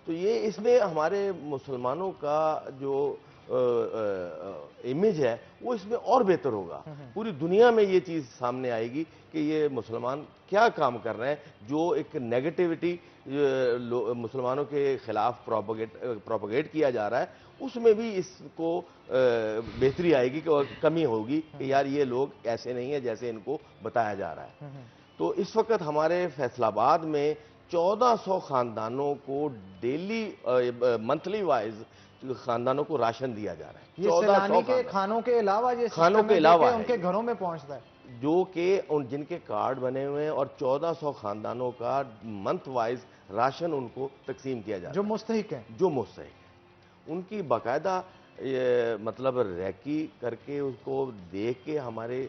तो ये इसमें हमारे मुसलमानों का जो इमेज है वो इसमें और बेहतर होगा। पूरी दुनिया में ये चीज सामने आएगी कि ये मुसलमान क्या काम कर रहे हैं, जो एक नेगेटिविटी मुसलमानों के खिलाफ प्रोपगेट किया जा रहा है, उसमें भी इसको बेहतरी आएगी और कमी होगी कि यार ये लोग ऐसे नहीं है जैसे इनको बताया जा रहा है। तो इस वक्त हमारे फैसलाबाद में 1400 खानदानों को डेली मंथली वाइज खानदानों को राशन दिया जा रहा है। ये सैलानी के खानों के अलावा, ये खानों के अलावा उनके घरों में पहुंचता है, जो कि जिनके कार्ड बने हुए हैं, और 1400 खानदानों का मंथ वाइज राशन उनको तकसीम किया जा रहा है। जो मुस्तहिक हैं, जो मुस्तहिक हैं, उनकी बाकायदा मतलब रैकी करके उसको देख के हमारे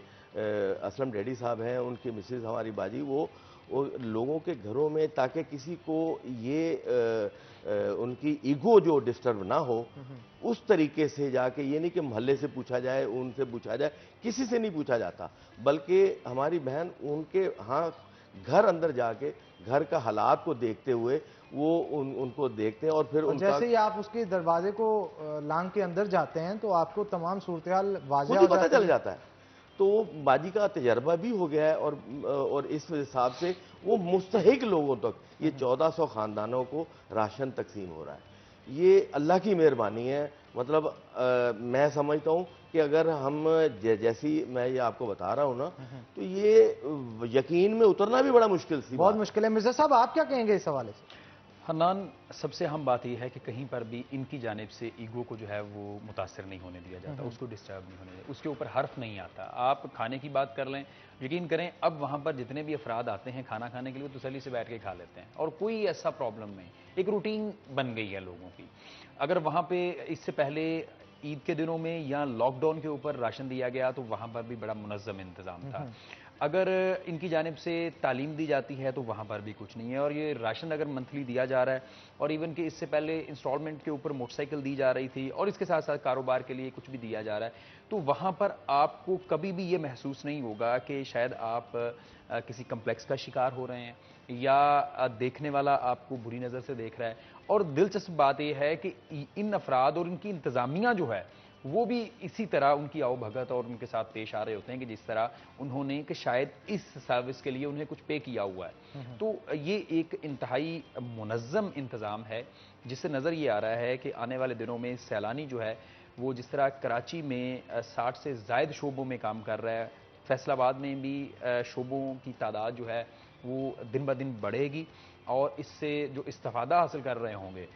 असलम डैडी साहब हैं, उनकी मिसेज हमारी बाजी, वो लोगों के घरों में, ताकि किसी को ये उनकी ईगो जो डिस्टर्ब ना हो, उस तरीके से जाके, ये नहीं कि मोहल्ले से पूछा जाए, उनसे पूछा जाए, किसी से नहीं पूछा जाता, बल्कि हमारी बहन उनके घर अंदर जाके घर का हालात को देखते हुए वो उनको देखते हैं। और फिर जैसे ही आप उसके दरवाजे को लांग के अंदर जाते हैं तो आपको तमाम सूरत हाल वाज़ेह हो पता चल जाता है। तो बाजी का तजर्बा भी हो गया है, और इस हिसाब से वो मुस्तहिक लोगों तक, ये 1400 खानदानों को राशन तकसीम हो रहा है। ये अल्लाह की मेहरबानी है। मतलब मैं समझता हूँ कि अगर हम जैसी मैं ये आपको बता रहा हूँ ना, तो ये यकीन में उतरना भी बड़ा मुश्किल सी बहुत बात। मुश्किल है। मिर्जा साहब, आप क्या कहेंगे इस हवाले से? हन्नान, सबसे अहम बात यह है कि कहीं पर भी इनकी जानिब से ईगो को जो है वो मुतासर नहीं होने दिया जाता, उसको डिस्टर्ब नहीं होने दिया, उसके ऊपर हर्फ नहीं आता। आप खाने की बात कर लें, यकीन करें अब वहाँ पर जितने भी अफराद आते हैं खाना खाने के लिए, वो तसल्ली से बैठ के खा लेते हैं और कोई ऐसा प्रॉब्लम नहीं। एक रूटीन बन गई है लोगों की। अगर वहाँ पे इससे पहले ईद के दिनों में या लॉकडाउन के ऊपर राशन दिया गया तो वहाँ पर भी बड़ा मुनज़्ज़म इंतज़ाम था। अगर इनकी जानिब से तालीम दी जाती है तो वहाँ पर भी कुछ नहीं है। और ये राशन अगर मंथली दिया जा रहा है और इवन कि इससे पहले इंस्टॉलमेंट के ऊपर मोटरसाइकिल दी जा रही थी और इसके साथ साथ कारोबार के लिए कुछ भी दिया जा रहा है, तो वहाँ पर आपको कभी भी ये महसूस नहीं होगा कि शायद आप किसी कम्प्लेक्स का शिकार हो रहे हैं या देखने वाला आपको बुरी नज़र से देख रहा है। और दिलचस्प बात यह है कि इन अफराद और इनकी इंतज़ामिया जो है वो भी इसी तरह उनकी आवभगत और उनके साथ पेश आ रहे होते हैं कि जिस तरह उन्होंने कि शायद इस सर्विस के लिए उन्हें कुछ पे किया हुआ है। तो ये एक इंतहाई मुनज़्ज़म इंतज़ाम है जिससे नज़र ये आ रहा है कि आने वाले दिनों में सैलानी जो है वो जिस तरह कराची में 60 से ज़ायद शोबों में काम कर रहा है, फैसलाबाद में भी शोबों की तादाद जो है वो दिन ब दिन बढ़ेगी और इससे जो इस्तिफ़ादा हासिल कर रहे होंगे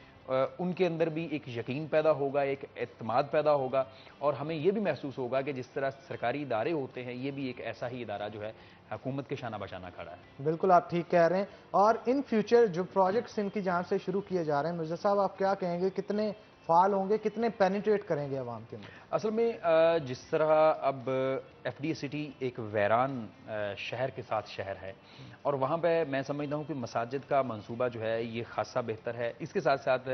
उनके अंदर भी एक यकीन पैदा होगा, एक एतमाद पैदा होगा और हमें यह भी महसूस होगा कि जिस तरह सरकारी इदारे होते हैं, ये भी एक ऐसा ही इदारा जो है हुकूमत के शाना बशाना खड़ा है। बिल्कुल, आप ठीक कह रहे हैं। और इन फ्यूचर जो प्रोजेक्ट्स इनकी जान से शुरू किए जा रहे हैं, मिर्जा साहब आप क्या कहेंगे, कितने फाल होंगे, कितने पेनिट्रेट करेंगे अवाम के अंदर? असल में जिस तरह अब FDA सिटी एक वैरान शहर के साथ शहर है और वहाँ पे मैं समझता हूँ कि मसाजिद का मंसूबा जो है ये खासा बेहतर है। इसके साथ साथ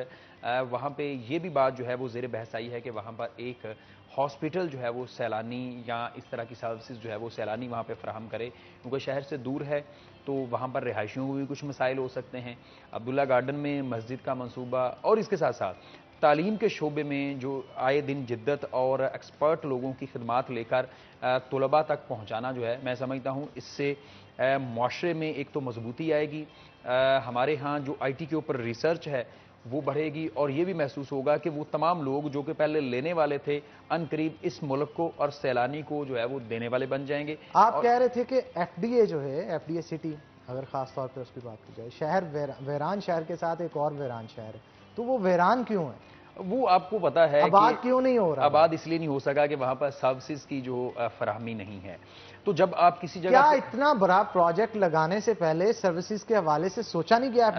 वहाँ पे ये भी बात जो है वो ज़ेर बहस आई है कि वहाँ पर एक हॉस्पिटल जो है वो सैलानी या इस तरह की सर्विसेज जो है वो सैलानी वहाँ पे फराहम करे, क्योंकि शहर से दूर है तो वहाँ पर रिहायशियों को भी कुछ मसाइल हो सकते हैं। अब्दुल्ला गार्डन में मस्जिद का मंसूबा और इसके साथ साथ तालीम के शोबे में जो आए दिन जिद्दत और एक्सपर्ट लोगों की खिदमात लेकर तलबा तक पहुँचाना जो है, मैं समझता हूँ इससे मुआशरे में एक तो मजबूती आएगी, हमारे यहाँ जो IT के ऊपर रिसर्च है वो बढ़ेगी और ये भी महसूस होगा कि वो तमाम लोग जो कि पहले लेने वाले थे अनकरीब इस मुल्क को और सैलानी को जो है वो देने वाले बन जाएंगे। आप कह रहे थे कि FDA जो है, FDA सिटी अगर खास तौर पर उसकी बात की जाए, शहर वैरान शहर के साथ एक और वैरान शहर है, तो वो वैरान क्यों है? वो आपको पता है आबाद क्यों नहीं हो रहा? आबाद इसलिए नहीं हो सका कि वहां पर सर्विसेज की जो फराहमी नहीं है। तो जब आप किसी जगह क्या इतना बड़ा प्रोजेक्ट लगाने से पहले सर्विसेज के हवाले से सोचा नहीं गया?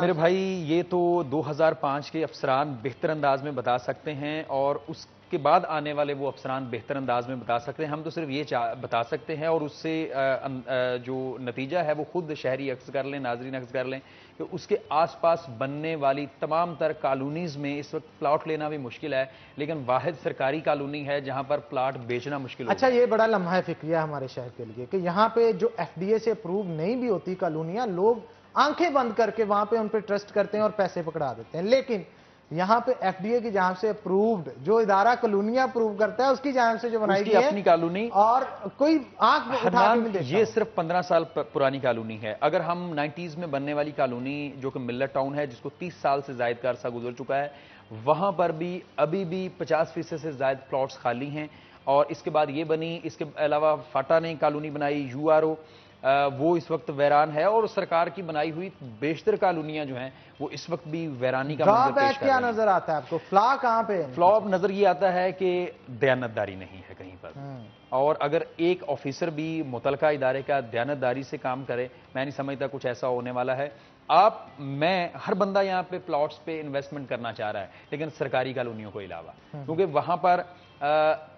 मेरे भाई ये तो 2005 के अफसरान बेहतर अंदाज में बता सकते हैं और उसके बाद आने वाले वो अफसरान बेहतर अंदाज में बता सकते हैं। हम तो सिर्फ ये बता सकते हैं और उससे जो नतीजा है वो खुद शहरी अक्स कर लें, नाजरीन अक्स कर लें कि उसके आसपास बनने वाली तमाम तर कॉलोनीज में इस वक्त प्लॉट लेना भी मुश्किल है, लेकिन वाहिद सरकारी कॉलोनी है जहां पर प्लॉट बेचना मुश्किल। अच्छा, ये बड़ा लम्हा फिक्रिया हमारे शहर के लिए कि यहाँ पे जो FDA से अप्रूव नहीं भी होती कॉलोनियां, लोग आंखें बंद करके वहां पे उन पे ट्रस्ट करते हैं और पैसे पकड़ा देते हैं। लेकिन यहाँ पे FDA की जान से अप्रूव्ड जो इदारा कॉलोनियां अप्रूव करता है उसकी जान से जो बनाई गई है अपनी कॉलोनी और कोई आंख उठा के नहीं देखता। ये सिर्फ 15 साल पुरानी कॉलोनी है। अगर हम 90s में बनने वाली कॉलोनी जो कि मिल्लत टाउन है जिसको 30 साल से ज्यादा का अरसा गुजर चुका है, वहां पर भी अभी भी 50% से ज्यादा प्लॉट्स खाली हैं। और इसके बाद ये बनी, इसके अलावा फाटा ने कॉलोनी बनाई URO, वो इस वक्त वैरान है और सरकार की बनाई हुई बेशतर कॉलोनियां जो हैं वो इस वक्त भी वैरानी का मंजर पेश कर रही हैं। क्या नजर आता है आपको? फ्लॉ कहां पे है? फ्लॉ नजर ये आता है कि दयानतदारी नहीं है कहीं पर। और अगर एक ऑफिसर भी मुतलका इदारे का दयानतदारी से काम करे, मैं नहीं समझता कुछ ऐसा होने वाला है। मैं हर बंदा यहाँ पे प्लॉट्स पे इन्वेस्टमेंट करना चाह रहा है, लेकिन सरकारी कॉलोनियों को अलावा, क्योंकि वहां पर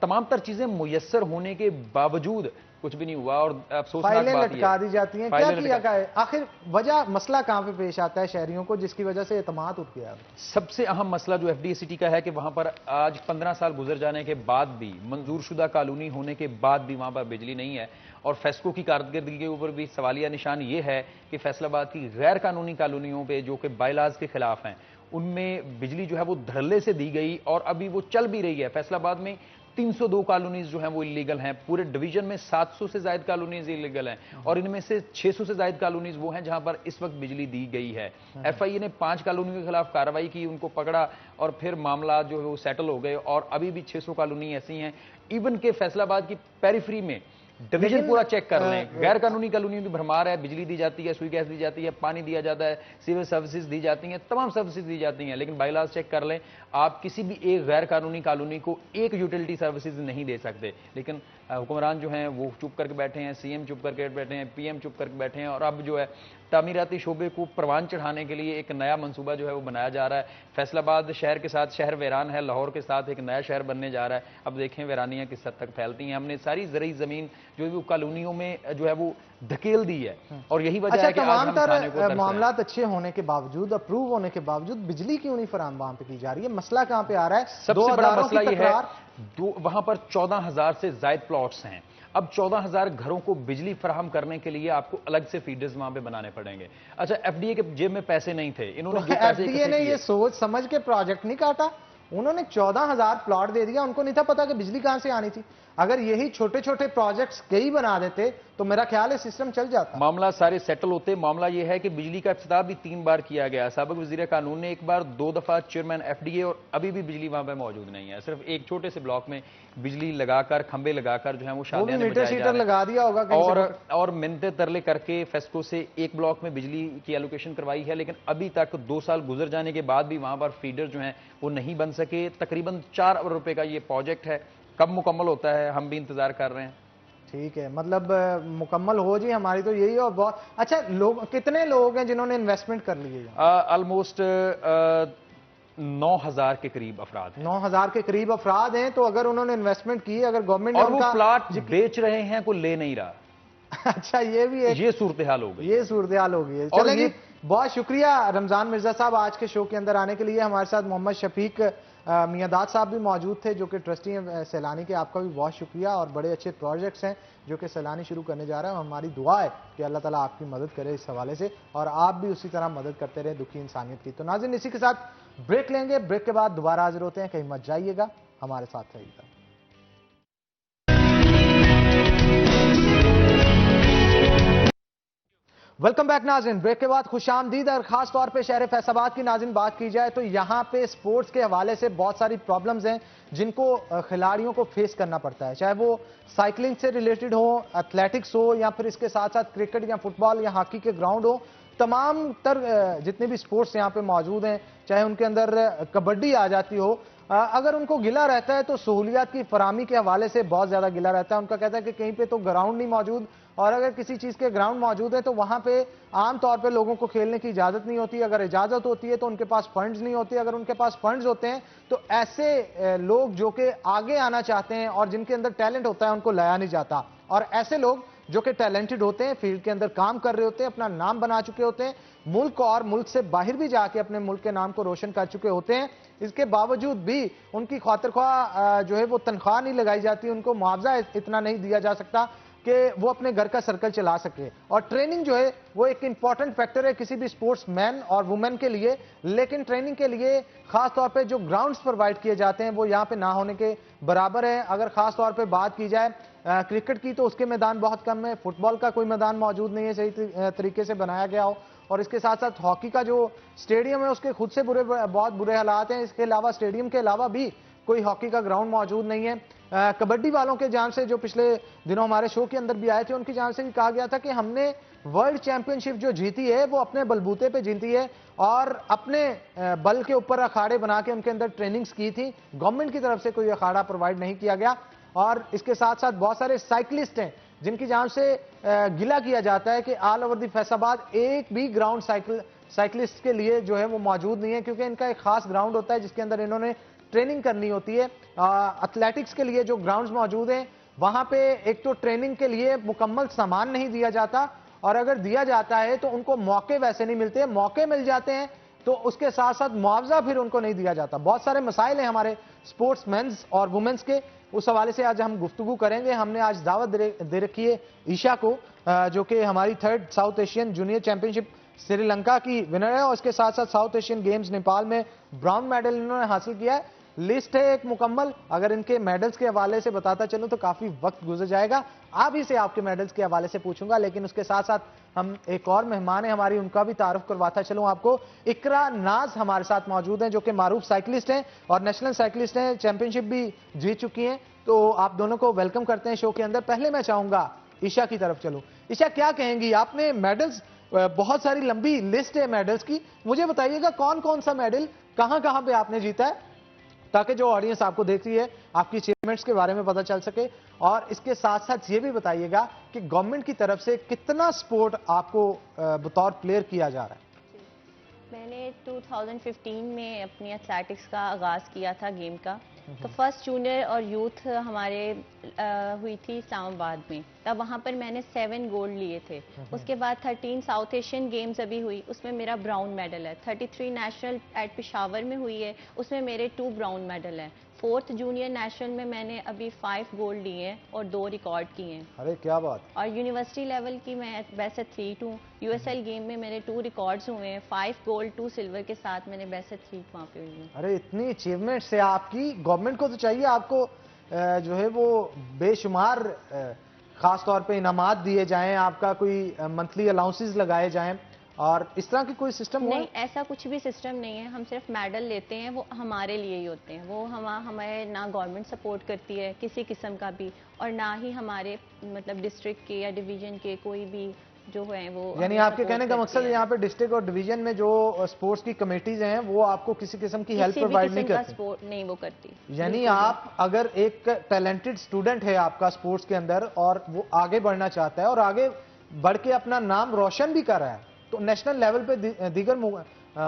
तमाम तर चीजें मुयस्सर होने के बावजूद कुछ भी नहीं हुआ और अफसोसनाक बात लटका दी जाती हैं। क्या किया गया? आखिर वजह मसला कहां पे पेश आता है शहरियों को जिसकी वजह से एतमाद उठ गया? सबसे अहम मसला जो FDA सिटी का है कि वहां पर आज 15 साल गुजर जाने के बाद भी, मंजूर शुदा कॉलोनी होने के बाद भी वहां पर बिजली नहीं है। और फेस्को की कारकर्दगी के ऊपर भी सवालिया निशान ये है कि फैसलाबाद की गैर कानूनी कॉलोनियों पे जो कि बायलाज के खिलाफ हैं, उनमें बिजली जो है वो धड़ल्ले से दी गई और अभी वो चल भी रही है। फैसलाबाद में 302 कॉलोनीज जो हैं वो इलीगल हैं। पूरे डिवीजन में 700 से ज्यादा कॉलोनीज इलीगल हैं और इनमें से 600 से ज्यादा कॉलोनीज वो हैं जहां पर इस वक्त बिजली दी गई है। एफआईए ने 5 कॉलोनियों के खिलाफ कार्रवाई की, उनको पकड़ा और फिर मामला जो है वो सेटल हो गए और अभी भी 600 कॉलोनी ऐसी हैं। इवन के फैसलाबाद की पेरिफेरी में डिवीजन पूरा चेक कर लें, गैर कानूनी कॉलोनियों की भरमार है, बिजली दी जाती है, सुई गैस दी जाती है, पानी दिया जाता है, सिविल सर्विसेज दी जाती हैं, तमाम सर्विसेज दी जाती हैं, लेकिन बाईलॉज चेक कर लें, आप किसी भी एक गैर कानूनी कॉलोनी को एक यूटिलिटी सर्विसेज नहीं दे सकते। लेकिन हुक्मरान जो हैं वो चुप करके बैठे हैं, सीएम चुप करके बैठे हैं, पीएम चुप करके बैठे हैं और अब जो है तामीराती शोबे को परवान चढ़ाने के लिए एक नया मंसूबा जो है वो बनाया जा रहा है। फैसलाबाद शहर के साथ शहर वीरान है, लाहौर के साथ एक नया शहर बनने जा रहा है। अब देखें वीरानियां किस हद तक फैलती हैं। हमने सारी ज़रूरी ज़मीन जो है वो कॉलोनियों में जो है वो धकेल दी है और यही वजह है कि आज हम खाने को तरस रहे हैं। मामलात अच्छे होने के बावजूद, अप्रूव होने के बावजूद बिजली क्यों नहीं फराहम वहां पे की जा रही है? मसला कहां पे आ रहा है? सबसे बड़ा मसला ये है, वहां पर 14,000 से ज्यादा प्लॉट्स हैं। अब 14,000 घरों को बिजली फराहम करने के लिए आपको अलग से फीडर्स वहां पे बनाने पड़ेंगे। अच्छा, एफडीए के जेब में पैसे नहीं थे, इन्होंने जो पैसे एफडीए ने ये सोच समझ के प्रोजेक्ट नहीं काटा, उन्होंने 14,000 प्लॉट दे दिया, उनको नहीं था पता कि बिजली कहां से आनी थी। अगर यही छोटे छोटे प्रोजेक्ट्स कई बना देते तो मेरा ख्याल है सिस्टम चल जाता, मामला सारे सेटल होते। मामला यह है कि बिजली का इफ्तिताह भी 3 बार किया गया। साबिक वजीर कानून ने 1 बार, 2 दफा चेयरमैन एफडीए, और अभी भी बिजली वहां पर मौजूद नहीं है। सिर्फ एक छोटे से ब्लॉक में बिजली लगाकर, खंबे लगाकर जो है वो शादियां मीटर लगा दिया होगा और मिन्नते तरले करके फेस्को से एक ब्लॉक में बिजली की एलोकेशन करवाई है, लेकिन अभी तक 2 साल गुजर जाने के बाद भी वहां पर फीडर जो है वो नहीं बन सके। तकरीबन 4 अरब रुपए का ये प्रोजेक्ट है, कब मुकम्मल होता है हम भी इंतजार कर रहे हैं। ठीक है, मतलब मुकम्मल हो जी, हमारी तो यही है। और बहुत अच्छा, लोग कितने लोग हैं जिन्होंने इन्वेस्टमेंट कर ली है? ऑलमोस्ट 9,000 के करीब अफराद, 9,000 के करीब अफराद हैं। तो अगर उन्होंने इन्वेस्टमेंट की, अगर गवर्नमेंट और वो प्लाट बेच रहे हैं, कोई ले नहीं रहा। अच्छा, ये भी है, ये सूरत हाल हो गई, ये सूरत हाल हो गई है। चलें, बहुत शुक्रिया रमजान मिर्जा साहब आज के शो के अंदर आने के लिए। हमारे साथ मोहम्मद शफीक मियादाद साहब भी मौजूद थे जो कि ट्रस्टी हैं सैलानी के। आपका भी बहुत शुक्रिया, और बड़े अच्छे प्रोजेक्ट्स हैं जो कि सैलानी शुरू करने जा रहे हैं। हमारी दुआ है कि अल्लाह ताला आपकी मदद करे इस हवाले से, और आप भी उसी तरह मदद करते रहे दुखी इंसानियत की। तो नाज़रीन, इसी के साथ ब्रेक लेंगे, ब्रेक के बाद दोबारा हाजिर होते हैं। कहीं मत जाइएगा, हमारे साथ रहिएगा। वेलकम बैक नाज़रीन। ब्रेक के बाद खुशामदीद। और खास तौर पे शहर फैसलाबाद की नाज़रीन बात की जाए तो यहाँ पे स्पोर्ट्स के हवाले से बहुत सारी प्रॉब्लम्स हैं जिनको खिलाड़ियों को फेस करना पड़ता है, चाहे वो साइकिलिंग से रिलेटेड हो, एथलेटिक्स हो, या फिर इसके साथ साथ क्रिकेट या फुटबॉल या हॉकी के ग्राउंड हो। तमाम जितने भी स्पोर्ट्स यहाँ पे मौजूद हैं, चाहे उनके अंदर कबड्डी आ जाती हो, अगर उनको गिला रहता है तो सहूलियात की फराहमी के हवाले से बहुत ज़्यादा गिला रहता है। उनका कहता है कि कहीं पे तो ग्राउंड नहीं मौजूद, और अगर किसी चीज़ के ग्राउंड मौजूद है तो वहाँ पे आम तौर पे लोगों को खेलने की इजाज़त नहीं होती। अगर इजाज़त होती है तो उनके पास फंड्स नहीं होते। अगर उनके पास फंड्स होते हैं तो ऐसे लोग जो कि आगे आना चाहते हैं और जिनके अंदर टैलेंट होता है उनको लाया नहीं जाता। और ऐसे लोग जो कि टैलेंटेड होते हैं, फील्ड के अंदर काम कर रहे होते हैं, अपना नाम बना चुके होते हैं, मुल्क और मुल्क से बाहर भी जाके अपने मुल्क के नाम को रोशन कर चुके होते हैं, इसके बावजूद भी उनकी खातिरख्वाह जो है वो तनख्वाह नहीं लगाई जाती, उनको मुआवजा इतना नहीं दिया जा सकता कि वो अपने घर का सर्कल चला सके। और ट्रेनिंग जो है वो एक इंपॉर्टेंट फैक्टर है किसी भी स्पोर्ट्स मैन और वुमेन के लिए, लेकिन ट्रेनिंग के लिए खास तौर पे जो ग्राउंड्स प्रोवाइड किए जाते हैं वो यहाँ पे ना होने के बराबर है। अगर खास तौर पे बात की जाए क्रिकेट की तो उसके मैदान बहुत कम है, फुटबॉल का कोई मैदान मौजूद नहीं है सही तरीके से बनाया गया हो, और इसके साथ साथ हॉकी का जो स्टेडियम है उसके खुद से बहुत बुरे हालात हैं। इसके अलावा स्टेडियम के अलावा भी कोई हॉकी का ग्राउंड मौजूद नहीं है। कबड्डी वालों के जान से जो पिछले दिनों हमारे शो के अंदर भी आए थे, उनकी जान से भी कहा गया था कि हमने वर्ल्ड चैंपियनशिप जो जीती है वो अपने बलबूते पे जीती है, और अपने बल के ऊपर अखाड़े बना के उनके अंदर ट्रेनिंग्स की थी। गवर्नमेंट की तरफ से कोई अखाड़ा प्रोवाइड नहीं किया गया। और इसके साथ साथ बहुत सारे साइकिलिस्ट हैं जिनकी जान से गिला किया जाता है कि ऑल ओवर द फैसलाबाद एक भी ग्राउंड साइकिलिस्ट के लिए जो है वो मौजूद नहीं है, क्योंकि इनका एक खास ग्राउंड होता है जिसके अंदर इन्होंने ट्रेनिंग करनी होती है। एथलेटिक्स के लिए जो ग्राउंड्स मौजूद हैं वहां पे एक तो ट्रेनिंग के लिए मुकम्मल सामान नहीं दिया जाता, और अगर दिया जाता है तो उनको मौके वैसे नहीं मिलते। मौके मिल जाते हैं तो उसके साथ साथ मुआवजा फिर उनको नहीं दिया जाता। बहुत सारे मसाइल हैं हमारे स्पोर्ट्स मेंस और वुमेन्स के, उस हवाले से आज हम गुफ्तगू करेंगे। हमने आज दावत दे रखी है ईशा को, जो कि हमारी 3rd south Asian junior championship Sri Lanka की विनर है, और इसके साथ साथ साउथ एशियन गेम्स नेपाल में ब्राउन मेडल इन्होंने हासिल किया है। लिस्ट है एक मुकम्मल। अगर इनके मेडल्स के हवाले से बताता चलूं तो काफी वक्त गुजर जाएगा। आप ही से आपके मेडल्स के हवाले से पूछूंगा, लेकिन उसके साथ साथ हम एक और मेहमान है हमारी, उनका भी तारुफ करवाता चलूं आपको। इकरा नाज हमारे साथ मौजूद हैं, जो कि मारूफ साइकिलिस्ट हैं और नेशनल साइकिलिस्ट हैं, चैंपियनशिप भी जीत चुकी हैं। तो आप दोनों को वेलकम करते हैं शो के अंदर। पहले मैं चाहूंगा ईशा की तरफ चलूं। ईशा, क्या कहेंगी? आपने मेडल्स, बहुत सारी लंबी लिस्ट है मेडल्स की, मुझे बताइएगा कौन कौन सा मेडल कहां कहां पे आपने जीता है, ताकि जो ऑडियंस आपको देख रही है आपकी अचीवमेंट्स के बारे में पता चल सके। और इसके साथ साथ ये भी बताइएगा कि गवर्नमेंट की तरफ से कितना सपोर्ट आपको बतौर प्लेयर किया जा रहा है। मैंने 2015 में अपनी एथलेटिक्स का आगाज़ किया था गेम का। तो फर्स्ट जूनियर और यूथ हमारे हुई थी इस्लामाबाद में, तब वहाँ पर मैंने 7 गोल्ड लिए थे। उसके बाद 13 साउथ एशियन गेम्स अभी हुई, उसमें मेरा ब्राउन मेडल है। 33 नेशनल एट पेशावर में हुई है, उसमें मेरे 2 ब्राउन मेडल हैं। 4th जूनियर नेशनल में मैंने अभी 5 गोल्ड लिए हैं और 2 रिकॉर्ड किए हैं। अरे क्या बात। और यूनिवर्सिटी लेवल की मैं बेस्ट एथलीट हूँ। यूएसएल गेम में मेरे 2 रिकॉर्ड्स हुए हैं, 5 गोल्ड 2 सिल्वर के साथ मैंने बेस्ट एथलीट वहाँ पे हुई हूँ। अरे इतनी अचीवमेंट्स है आपकी, गवर्नमेंट को तो चाहिए आपको जो है वो बेशुमार खास तौर पे इनामात दिए जाएं, आपका कोई मंथली अलाउंसेस लगाए जाएं, और इस तरह की कोई सिस्टम नहीं, ऐसा कुछ भी सिस्टम नहीं है। हम सिर्फ मेडल लेते हैं, वो हमारे लिए ही होते हैं। वो हमें ना गवर्नमेंट सपोर्ट करती है किसी किस्म का भी, और ना ही हमारे मतलब डिस्ट्रिक्ट के या डिवीजन के कोई भी जो है वो। यानी आपके कहने का मकसद यहाँ पे डिस्ट्रिक्ट और डिवीजन में जो स्पोर्ट्स की कमेटीज हैं वो आपको किसी किस्म की हेल्प प्रोवाइड नहीं करती? सपोर्ट नहीं वो करती। यानी आप अगर एक टैलेंटेड स्टूडेंट है आपका स्पोर्ट्स के अंदर और वो आगे बढ़ना चाहता है और आगे बढ़ के अपना नाम रोशन भी कर रहा है, तो नेशनल लेवल पे दीगर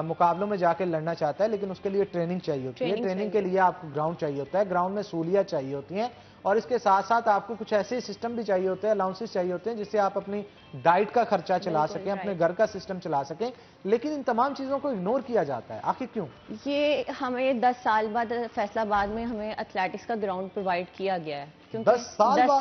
मुकाबलों में जाकर लड़ना चाहता है, लेकिन उसके लिए ट्रेनिंग चाहिए होती है। ट्रेनिंग के लिए आपको ग्राउंड चाहिए होता है, ग्राउंड में सहूलियत चाहिए होती हैं, और इसके साथ साथ आपको कुछ ऐसे सिस्टम भी चाहिए होते हैं, अलाउंसेस चाहिए होते हैं, जिससे आप अपनी डाइट का खर्चा चला सकें, अपने घर का सिस्टम चला सकें। लेकिन इन तमाम चीजों को इग्नोर किया जाता है, आखिर क्यों? ये हमें 10 साल बाद फैसलाबाद में हमें एथलेटिक्स का ग्राउंड प्रोवाइड किया गया है, क्योंकि 10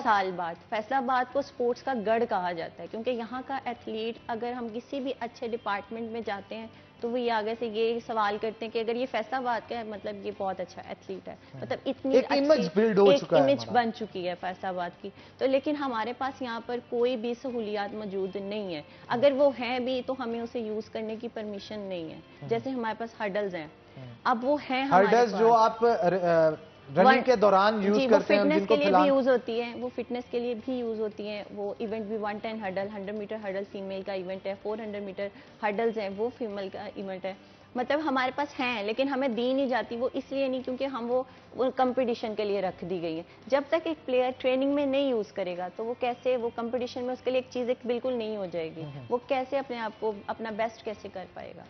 साल बाद फैसलाबाद को स्पोर्ट्स का गढ़ कहा जाता है। क्योंकि यहाँ का एथलीट, अगर हम किसी भी अच्छे डिपार्टमेंट में जाते हैं तो वो ये आगे से ये सवाल करते हैं कि अगर ये फैसलाबाद का है, मतलब ये बहुत अच्छा एथलीट है, मतलब इतनी एक इमेज बिल्ड हो चुका है, इमेज बन चुकी है फैसलाबाद की। तो लेकिन हमारे पास यहाँ पर कोई भी सहूलियात मौजूद नहीं है। अगर वो हैं भी तो हमें उसे यूज करने की परमिशन नहीं है। जैसे हमारे पास हर्डल्स हैं, अब वो हैं हर्डल्स जो आप रनिंग के दौरान यूज करते हैं, फिटनेस के लिए भी यूज होती है, वो फिटनेस के लिए भी यूज होती है। वो इवेंट भी 110 हर्डल, 100 मीटर हर्डल फीमेल का इवेंट है, 400 मीटर हर्डल्स है वो फीमेल का इवेंट है। मतलब हमारे पास हैं, लेकिन हमें दी नहीं जाती। वो इसलिए नहीं क्योंकि हम वो कंपटीशन के लिए रख दी गई है। जब तक एक प्लेयर ट्रेनिंग में नहीं यूज करेगा तो वो कैसे, वो कंपटीशन में उसके लिए एक चीज एक बिल्कुल नहीं हो जाएगी। वो कैसे अपने आप को अपना बेस्ट कैसे कर पाएगा।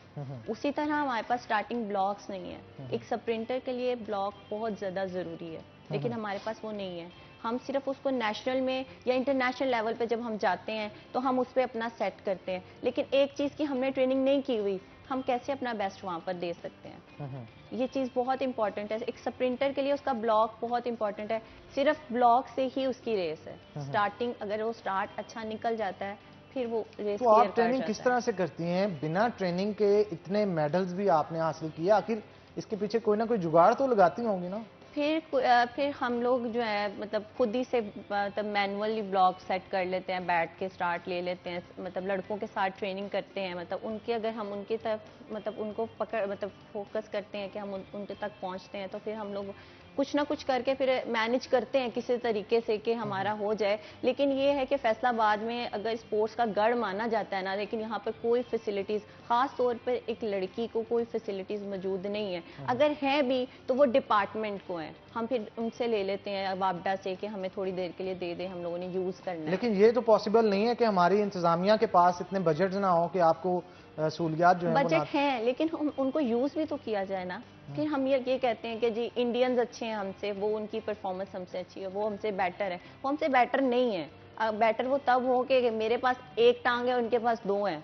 उसी तरह हमारे पास स्टार्टिंग ब्लॉक्स नहीं है। एक स्प्रिंटर के लिए ब्लॉक बहुत ज्यादा जरूरी है, लेकिन हमारे पास वो नहीं है। हम सिर्फ उसको नेशनल में या इंटरनेशनल लेवल पे जब हम जाते हैं तो हम उस पर अपना सेट करते हैं, लेकिन एक चीज़ की हमने ट्रेनिंग नहीं की हुई, हम कैसे अपना बेस्ट वहाँ पर दे सकते हैं। ये चीज़ बहुत इंपॉर्टेंट है। एक स्प्रिंटर के लिए उसका ब्लॉक बहुत इंपॉर्टेंट है। सिर्फ ब्लॉक से ही उसकी रेस है। स्टार्टिंग अगर वो स्टार्ट अच्छा निकल जाता है फिर वो रेस तो आप ट्रेनिंग किस तरह से करती हैं? बिना ट्रेनिंग के इतने मेडल्स भी आपने हासिल किए, आखिर इसके पीछे कोई ना कोई जुगाड़ तो लगाती होंगी ना? फिर हम लोग जो है मतलब खुद ही से मतलब मैनुअली ब्लॉक सेट कर लेते हैं, बैठ के स्टार्ट ले लेते हैं। मतलब लड़कों के साथ ट्रेनिंग करते हैं, मतलब उनके अगर हम उनकी तरफ मतलब उनको पकड़ मतलब फोकस करते हैं कि हम उनके तक पहुंचते हैं, तो फिर हम लोग कुछ ना कुछ करके फिर मैनेज करते हैं किसी तरीके से कि हमारा हो जाए। लेकिन ये है कि फैसलाबाद में अगर स्पोर्ट्स का गढ़ माना जाता है ना, लेकिन यहाँ पर कोई फैसिलिटीज़, खास तौर पर एक लड़की को कोई फैसिलिटीज़ मौजूद नहीं है। अगर है भी तो वो डिपार्टमेंट को है, हम फिर उनसे ले लेते हैं वापडा से कि हमें थोड़ी देर के लिए दे दे, हम लोगों ने यूज़ करना है। लेकिन ये तो पॉसिबल नहीं है कि हमारी इंतजामिया के पास इतने बजट ना हो कि आपको सहूलियात जो है बजट हैं, लेकिन उनको यूज भी तो किया जाए ना। फिर हम ये कहते हैं कि जी इंडियंस अच्छे हैं हमसे, वो उनकी परफॉर्मेंस हमसे अच्छी है, वो हमसे बेटर है। वो हमसे बेटर नहीं है। बेटर वो तब हो कि मेरे पास एक टांग है, उनके पास 2 हैं,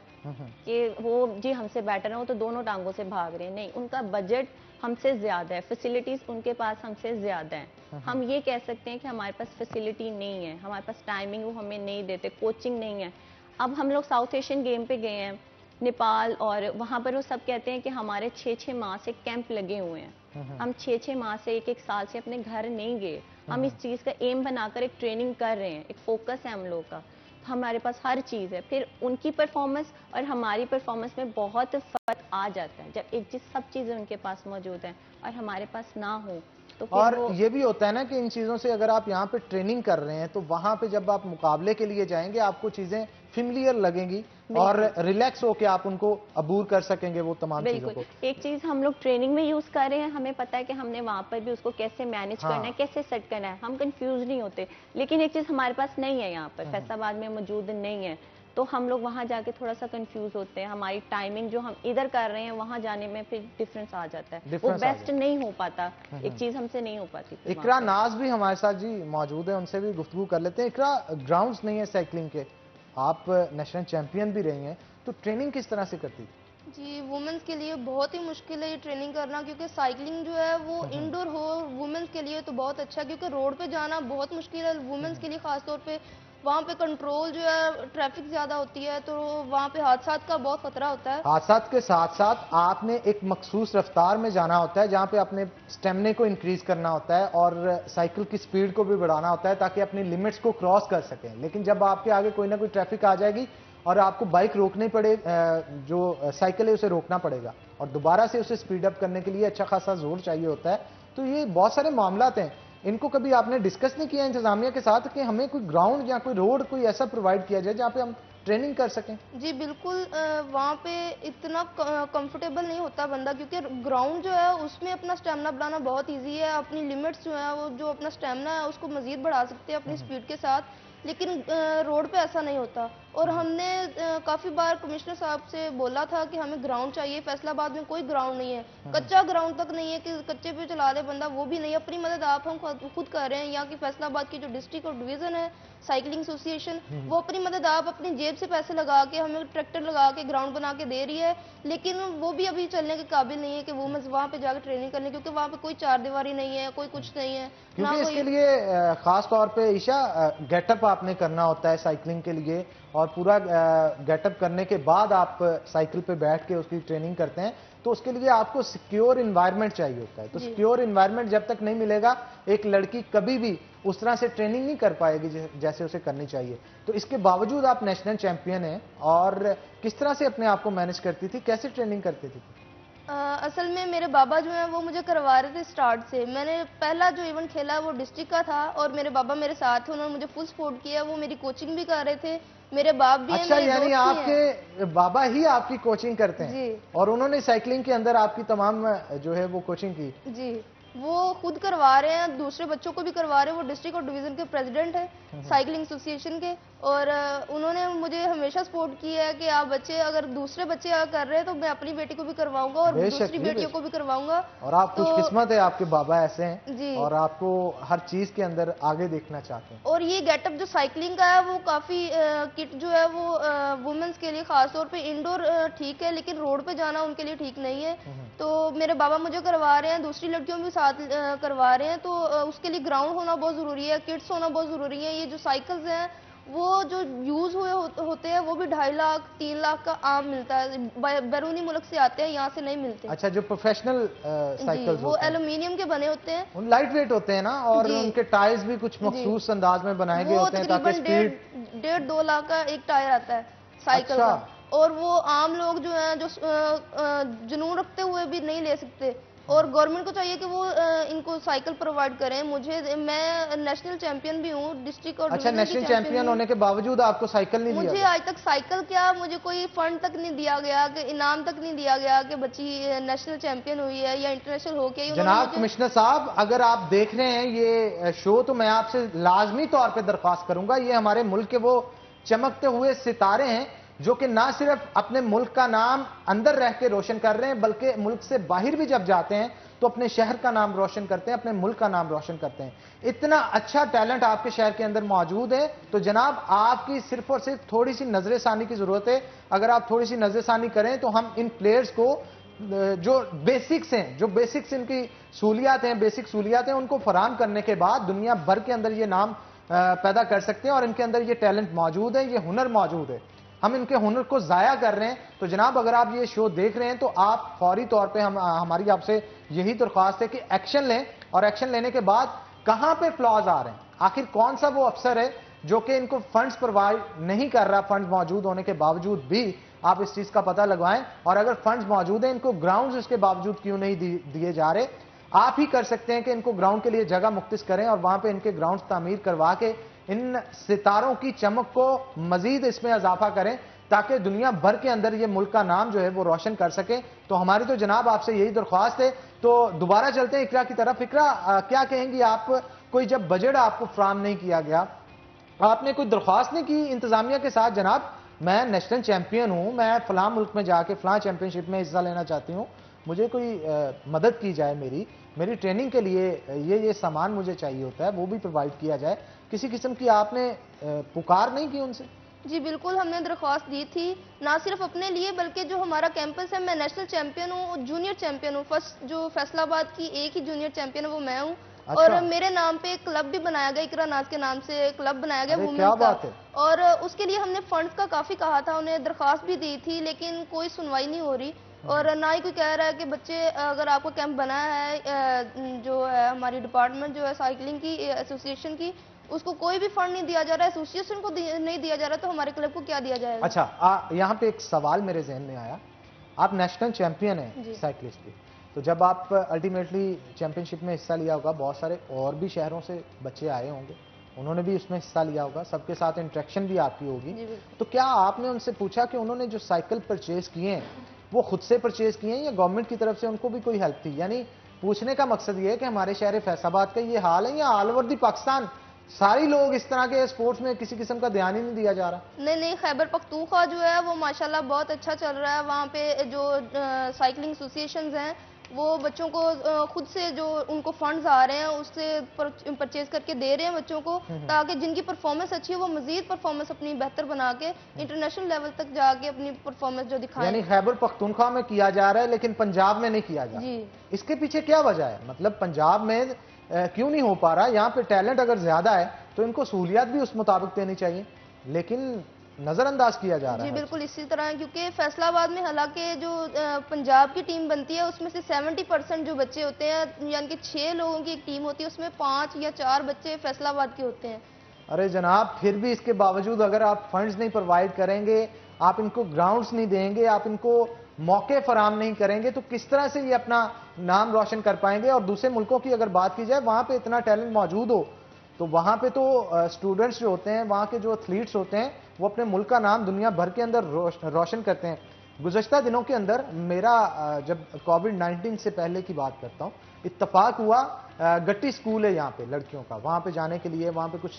कि वो जी हमसे बेटर है, वो तो दोनों टांगों से भाग रहे हैं। नहीं, उनका बजट हमसे ज्यादा है, फैसिलिटीज उनके पास हमसे ज्यादा है। हम ये कह सकते हैं कि हमारे पास फैसिलिटी नहीं है, हमारे पास टाइमिंग वो हमें नहीं देते, कोचिंग नहीं है। अब हम लोग साउथ एशियन गेम पे गए हैं, नेपाल, और वहाँ पर वो सब कहते हैं कि हमारे 6-6 माह से कैंप लगे हुए हैं। हम 6-6 माह से, 1-1 साल से अपने घर नहीं गए। हम इस चीज़ का एम बनाकर एक ट्रेनिंग कर रहे हैं, एक फोकस है हम लोग का। हमारे पास हर चीज़ है, फिर उनकी परफॉर्मेंस और हमारी परफॉर्मेंस में बहुत फ़र्क आ जाता है जब एक चीज़, सब चीज़ें उनके पास मौजूद हैं और हमारे पास ना हो तो फिर और वो ये भी होता है ना कि इन चीज़ों से अगर आप यहाँ पे ट्रेनिंग कर रहे हैं तो वहाँ पे जब आप मुकाबले के लिए जाएंगे आपको चीज़ें फेमिलियर लगेंगी और रिलैक्स होके आप उनको अबूर कर सकेंगे वो तमाम चीज़ों बिल्कुल। को। एक चीज़ हम लोग ट्रेनिंग में यूज़ कर रहे हैं, हमें पता है कि हमने वहाँ पर भी उसको कैसे मैनेज हाँ। करना है, कैसे सेट करना है, हम कंफ्यूज नहीं होते। लेकिन एक चीज़ हमारे पास नहीं है यहाँ पर, फैसलाबाद में मौजूद नहीं है, तो हम लोग वहाँ जाके थोड़ा सा कंफ्यूज होते हैं। हमारी टाइमिंग जो हम इधर कर रहे हैं वहाँ जाने में फिर डिफरेंस आ जाता है, वो Difference आ बेस्ट नहीं हो पाता, एक चीज़ हमसे नहीं हो पाती फिर इकरा वहाँ पर। नाज भी हमारे साथ जी मौजूद है, उनसे भी गुफ्तगू कर लेते हैं। इकरा, ग्राउंड्स नहीं है साइकिलिंग के, आप नेशनल चैंपियन भी रही हैं, तो ट्रेनिंग किस तरह से करती थी? जी, वुमेन्स के लिए बहुत ही मुश्किल है ये ट्रेनिंग करना, क्योंकि साइकिलिंग जो है वो इंडोर हो, वुमेन्स के लिए तो बहुत अच्छा है, क्योंकि रोड पे जाना बहुत मुश्किल है वुमेन्स के लिए, खास तौर पे वहाँ पे कंट्रोल जो है, ट्रैफिक ज़्यादा होती है, तो वहाँ पे हादसा का बहुत खतरा होता है। हादसा के साथ साथ आपने एक मखसूस रफ्तार में जाना होता है जहाँ पे अपने स्टेमिना को इंक्रीज करना होता है और साइकिल की स्पीड को भी बढ़ाना होता है ताकि अपनी लिमिट्स को क्रॉस कर सकें। लेकिन जब आपके आगे कोई ना कोई ट्रैफिक आ जाएगी और आपको बाइक रोकनी पड़े, जो साइकिल है उसे रोकना पड़ेगा और दोबारा से उसे स्पीड अप करने के लिए अच्छा खासा जोर चाहिए होता है। तो ये बहुत सारे मामलात हैं, इनको कभी आपने डिस्कस नहीं किया इंतजामिया के साथ कि हमें कोई ग्राउंड या कोई रोड कोई ऐसा प्रोवाइड किया जाए जहाँ पे हम ट्रेनिंग कर सकें? जी बिल्कुल, वहाँ पे इतना कंफर्टेबल नहीं होता बंदा, क्योंकि ग्राउंड जो है उसमें अपना स्टेमिना बढ़ाना बहुत इजी है। अपनी लिमिट्स जो है वो, जो अपना स्टेमिना है उसको मजीद बढ़ा सकते हैं अपनी स्पीड के साथ, लेकिन रोड पे ऐसा नहीं होता। और हमने काफ़ी बार कमिश्नर साहब से बोला था कि हमें ग्राउंड चाहिए, फैसलाबाद में कोई ग्राउंड नहीं है, कच्चा ग्राउंड तक नहीं है कि कच्चे पे चला दे बंदा, वो भी नहीं। अपनी मदद आप हम खुद कर रहे हैं। यहाँ की फैसलाबाद की जो डिस्ट्रिक्ट और डिवीज़न है साइकिलिंग एसोसिएशन, वो अपनी मदद आप अपनी जेब से पैसे लगा के हमें ट्रैक्टर लगा के ग्राउंड बना के दे रही है, लेकिन वो भी अभी चलने के काबिल नहीं है कि वो वहाँ पे जाकर ट्रेनिंग करने, क्योंकि वहाँ पे कोई चारदीवारी नहीं है, कोई कुछ नहीं है। क्योंकि इसके लिए खास तौर पे ईशा गेटअप आपने करना होता है साइकिलिंग के लिए और पूरा गेटअप करने के बाद आप साइकिल पे बैठ के उसकी ट्रेनिंग करते हैं, तो उसके लिए आपको सिक्योर इन्वायरमेंट चाहिए होता है। तो सिक्योर इन्वायरमेंट जब तक नहीं मिलेगा एक लड़की कभी भी उस तरह से ट्रेनिंग नहीं कर पाएगी जैसे उसे करनी चाहिए। तो इसके बावजूद आप नेशनल चैंपियन हैं, और किस तरह से अपने आप को मैनेज करती थी, कैसे ट्रेनिंग करती थी? असल में मेरे बाबा जो हैं वो मुझे करवा रहे थे स्टार्ट से। मैंने पहला जो इवेंट खेला वो डिस्ट्रिक्ट का था और मेरे बाबा मेरे साथ थे, उन्होंने मुझे फुल सपोर्ट किया। वो मेरी कोचिंग भी कर रहे थे, मेरे बाप भी अच्छा, हैं, मेरे यानी दोस्त भी हैं। आपके बाबा ही आपकी कोचिंग करते हैं? जी। और उन्होंने साइकिलिंग के अंदर आपकी तमाम जो है वो कोचिंग की? जी, वो खुद करवा रहे हैं, दूसरे बच्चों को भी करवा रहे हैं। वो डिस्ट्रिक्ट और डिवीजन के प्रेसिडेंट हैं साइकिलिंग एसोसिएशन के, और उन्होंने मुझे हमेशा सपोर्ट किया है कि आप बच्चे, अगर दूसरे बच्चे कर रहे हैं तो मैं अपनी बेटी को भी करवाऊंगा और दूसरी बेटियों को भी करवाऊंगा। और आप खुशकिस्मत है, आपके बाबा ऐसे हैं जी। और आपको हर चीज के अंदर आगे देखना चाहते हैं। और ये गेटअप जो साइकिलिंग का है वो काफी किट जो है वो वुमेन्स के लिए खासतौर पे इंडोर ठीक है, लेकिन रोड पे जाना उनके लिए ठीक नहीं है। तो मेरे बाबा मुझे करवा रहे हैं, दूसरी लड़कियों भी साथ करवा रहे हैं। तो उसके लिए ग्राउंड होना बहुत जरूरी है, किट्स होना बहुत जरूरी है। ये जो साइकिल्स हैं वो जो यूज हुए होते हैं वो भी 2.5 लाख 3 लाख का आम मिलता है, बैरूनी मुल्क से आते हैं, यहाँ से नहीं मिलते। अच्छा, जो प्रोफेशनल साइकिल्स वो एल्यूमिनियम के बने होते हैं, उन लाइट वेट होते हैं ना, और उनके टायर्स भी कुछ मखसूस अंदाज में बनाए गए होते हैं ताकि स्पीड 1.5-2 लाख का एक टायर आता है साइकिल का। और वो आम लोग जो हैं जो जुनून रखते हुए भी नहीं ले सकते, और गवर्नमेंट को चाहिए कि वो इनको साइकिल प्रोवाइड करें। मैं नेशनल चैंपियन भी हूँ डिस्ट्रिक्ट और अच्छा, नेशनल चैंपियन होने के बावजूद आपको साइकिल नहीं मुझे आज तक साइकिल क्या, मुझे कोई फंड तक नहीं दिया गया, कि इनाम तक नहीं दिया गया कि बच्ची नेशनल चैंपियन हुई है या इंटरनेशनल हो के। जनाब कमिश्नर साहब, अगर आप देख रहे हैं ये शो तो मैं आपसे लाजमी तौर पर दरख्वास्त करूंगा, ये हमारे मुल्क के वो चमकते हुए सितारे हैं जो कि ना सिर्फ अपने मुल्क का नाम अंदर रह के रोशन कर रहे हैं, बल्कि मुल्क से बाहर भी जब जाते हैं तो अपने शहर का नाम रोशन करते हैं, अपने मुल्क का नाम रोशन करते हैं। इतना अच्छा टैलेंट आपके शहर के अंदर मौजूद है, तो जनाब आपकी सिर्फ और सिर्फ थोड़ी सी नजरसानी की जरूरत है। अगर आप थोड़ी सी नजरसानी करें तो हम इन प्लेयर्स को जो बेसिक्स हैं, जो बेसिक्स इनकी सहूलियात हैं, बेसिक सहूलियात हैं, उनको फराहम करने के बाद दुनिया भर के अंदर ये नाम पैदा कर सकते हैं और इनके अंदर ये टैलेंट मौजूद है, ये हुनर मौजूद है। हम इनके हुनर को जाया कर रहे हैं। तो जनाब अगर आप ये शो देख रहे हैं तो आप फौरी तौर पे हमारी आपसे यही दरख्वास्त है कि एक्शन लें, और एक्शन लेने के बाद कहां पे फ्लॉज आ रहे हैं, आखिर कौन सा वो अफसर है जो कि इनको फंड्स प्रोवाइड नहीं कर रहा, फंड्स मौजूद होने के बावजूद भी आप इस चीज का पता लगवाएं, और अगर फंड्स मौजूद हैं इनको ग्राउंड्स इसके बावजूद क्यों नहीं दिए जा रहे। आप ही कर सकते हैं कि इनको ग्राउंड के लिए जगह मुख्तिस करें और वहां पे इनके ग्राउंड तामीर करवा के इन सितारों की चमक को मजीद इसमें इजाफा करें ताकि दुनिया भर के अंदर ये मुल्क का नाम जो है वो रोशन कर सके। तो हमारी तो जनाब आपसे यही दरख्वास्त है। तो दोबारा चलते हैं इकरा की तरफ। इकरा, क्या कहेंगी आप, कोई जब बजट आपको फ्राहम नहीं किया गया, आपने कोई दरख्वास्त नहीं की इंतजामिया के साथ, जनाब मैं नेशनल चैंपियन हूं, मैं फलां मुल्क में जाके फलां चैंपियनशिप में हिस्सा लेना चाहती हूं, मुझे कोई मदद की जाए, मेरी ट्रेनिंग के लिए ये सामान मुझे चाहिए होता है, वो भी प्रोवाइड किया जाए। किसी किस्म की आपने पुकार नहीं की उनसे? जी बिल्कुल, हमने दरख्वास्त दी थी, ना सिर्फ अपने लिए बल्कि जो हमारा कैंपस है, मैं नेशनल चैंपियन हूँ और जूनियर चैंपियन हूँ। फर्स्ट जो फैसलाबाद की एक ही जूनियर चैंपियन है वो मैं हूँ। अच्छा। और मेरे नाम पे एक क्लब भी बनाया गया, इकरा नाज के नाम से क्लब बनाया गया वुमेन क्या का। बात है। और उसके लिए हमने फंड्स का काफी कहा था, उन्हें दरख्वास्त भी दी थी, लेकिन कोई सुनवाई नहीं हो रही। और ना ही कोई कह रहा है कि बच्चे अगर आपको कैंप बनाया है, जो है हमारी डिपार्टमेंट जो है साइकिलिंग की एसोसिएशन की, उसको कोई भी फंड नहीं दिया जा रहा है, एसोसिएशन को नहीं दिया जा रहा, तो हमारे क्लब को क्या दिया जाएगा? अच्छा, यहाँ पे एक सवाल मेरे जहन में आया, आप नेशनल चैंपियन हैं साइकिलिस्ट की, तो जब आप अल्टीमेटली चैंपियनशिप में हिस्सा लिया होगा, बहुत सारे और भी शहरों से बच्चे आए होंगे, उन्होंने भी उसमें हिस्सा लिया होगा, सबके साथ इंटरेक्शन भी आपकी होगी, तो क्या आपने उनसे पूछा कि उन्होंने जो साइकिल परचेज किए हैं वो खुद से परचेज किए हैं या गवर्नमेंट की तरफ से उनको भी कोई हेल्प थी? यानी पूछने का मकसद ये है कि हमारे शहर फैसलाबाद का ये हाल है या ऑल ओवर दी पाकिस्तान सारी लोग इस तरह के स्पोर्ट्स में किसी किस्म का ध्यान ही नहीं दिया जा रहा? नहीं, खैबर पख्तूनख्वा जो है वो माशाल्लाह बहुत अच्छा चल रहा है। वहाँ पे जो साइकिलिंग एसोसिएशंस हैं वो बच्चों को खुद से जो उनको फंड्स आ रहे हैं उससे परचेज करके दे रहे हैं बच्चों को, ताकि जिनकी परफॉर्मेंस अच्छी है वो मजीद परफॉर्मेंस अपनी बेहतर बना के इंटरनेशनल लेवल तक जाके अपनी परफॉर्मेंस जो दिखाएं। यानी खैबर पख्तूनख्वा में किया जा रहा है लेकिन पंजाब में नहीं किया जा रहा। इसके पीछे क्या वजह है? मतलब पंजाब में क्यों नहीं हो पा रहा? यहाँ पे टैलेंट अगर ज्यादा है तो इनको सहूलियात भी उस मुताबिक देनी चाहिए, लेकिन नजरअंदाज किया जा रहा है। जी बिल्कुल इसी तरह है, क्योंकि फैसलाबाद में हालांकि जो पंजाब की टीम बनती है उसमें से 70% जो बच्चे होते हैं, यानी कि 6 लोगों की एक टीम होती है, उसमें 5 या 4 बच्चे फैसलाबाद के होते हैं। अरे जनाब, फिर भी इसके बावजूद अगर आप फंड्स नहीं प्रोवाइड करेंगे, आप इनको ग्राउंड्स नहीं देंगे, आप इनको मौके फराम नहीं करेंगे, तो किस तरह से ये अपना नाम रोशन कर पाएंगे? और दूसरे मुल्कों की अगर बात की जाए, वहां पे इतना टैलेंट मौजूद हो तो वहां पे तो स्टूडेंट्स जो होते हैं, वहां के जो एथलीट्स होते हैं, वो अपने मुल्क का नाम दुनिया भर के अंदर रोशन करते हैं। गुज़श्ता दिनों के अंदर मेरा, जब कोविड-19 से पहले की बात करता हूँ, इत्तफाक हुआ, गट्टी स्कूल है यहाँ पे लड़कियों का, वहां पे जाने के लिए वहां पे कुछ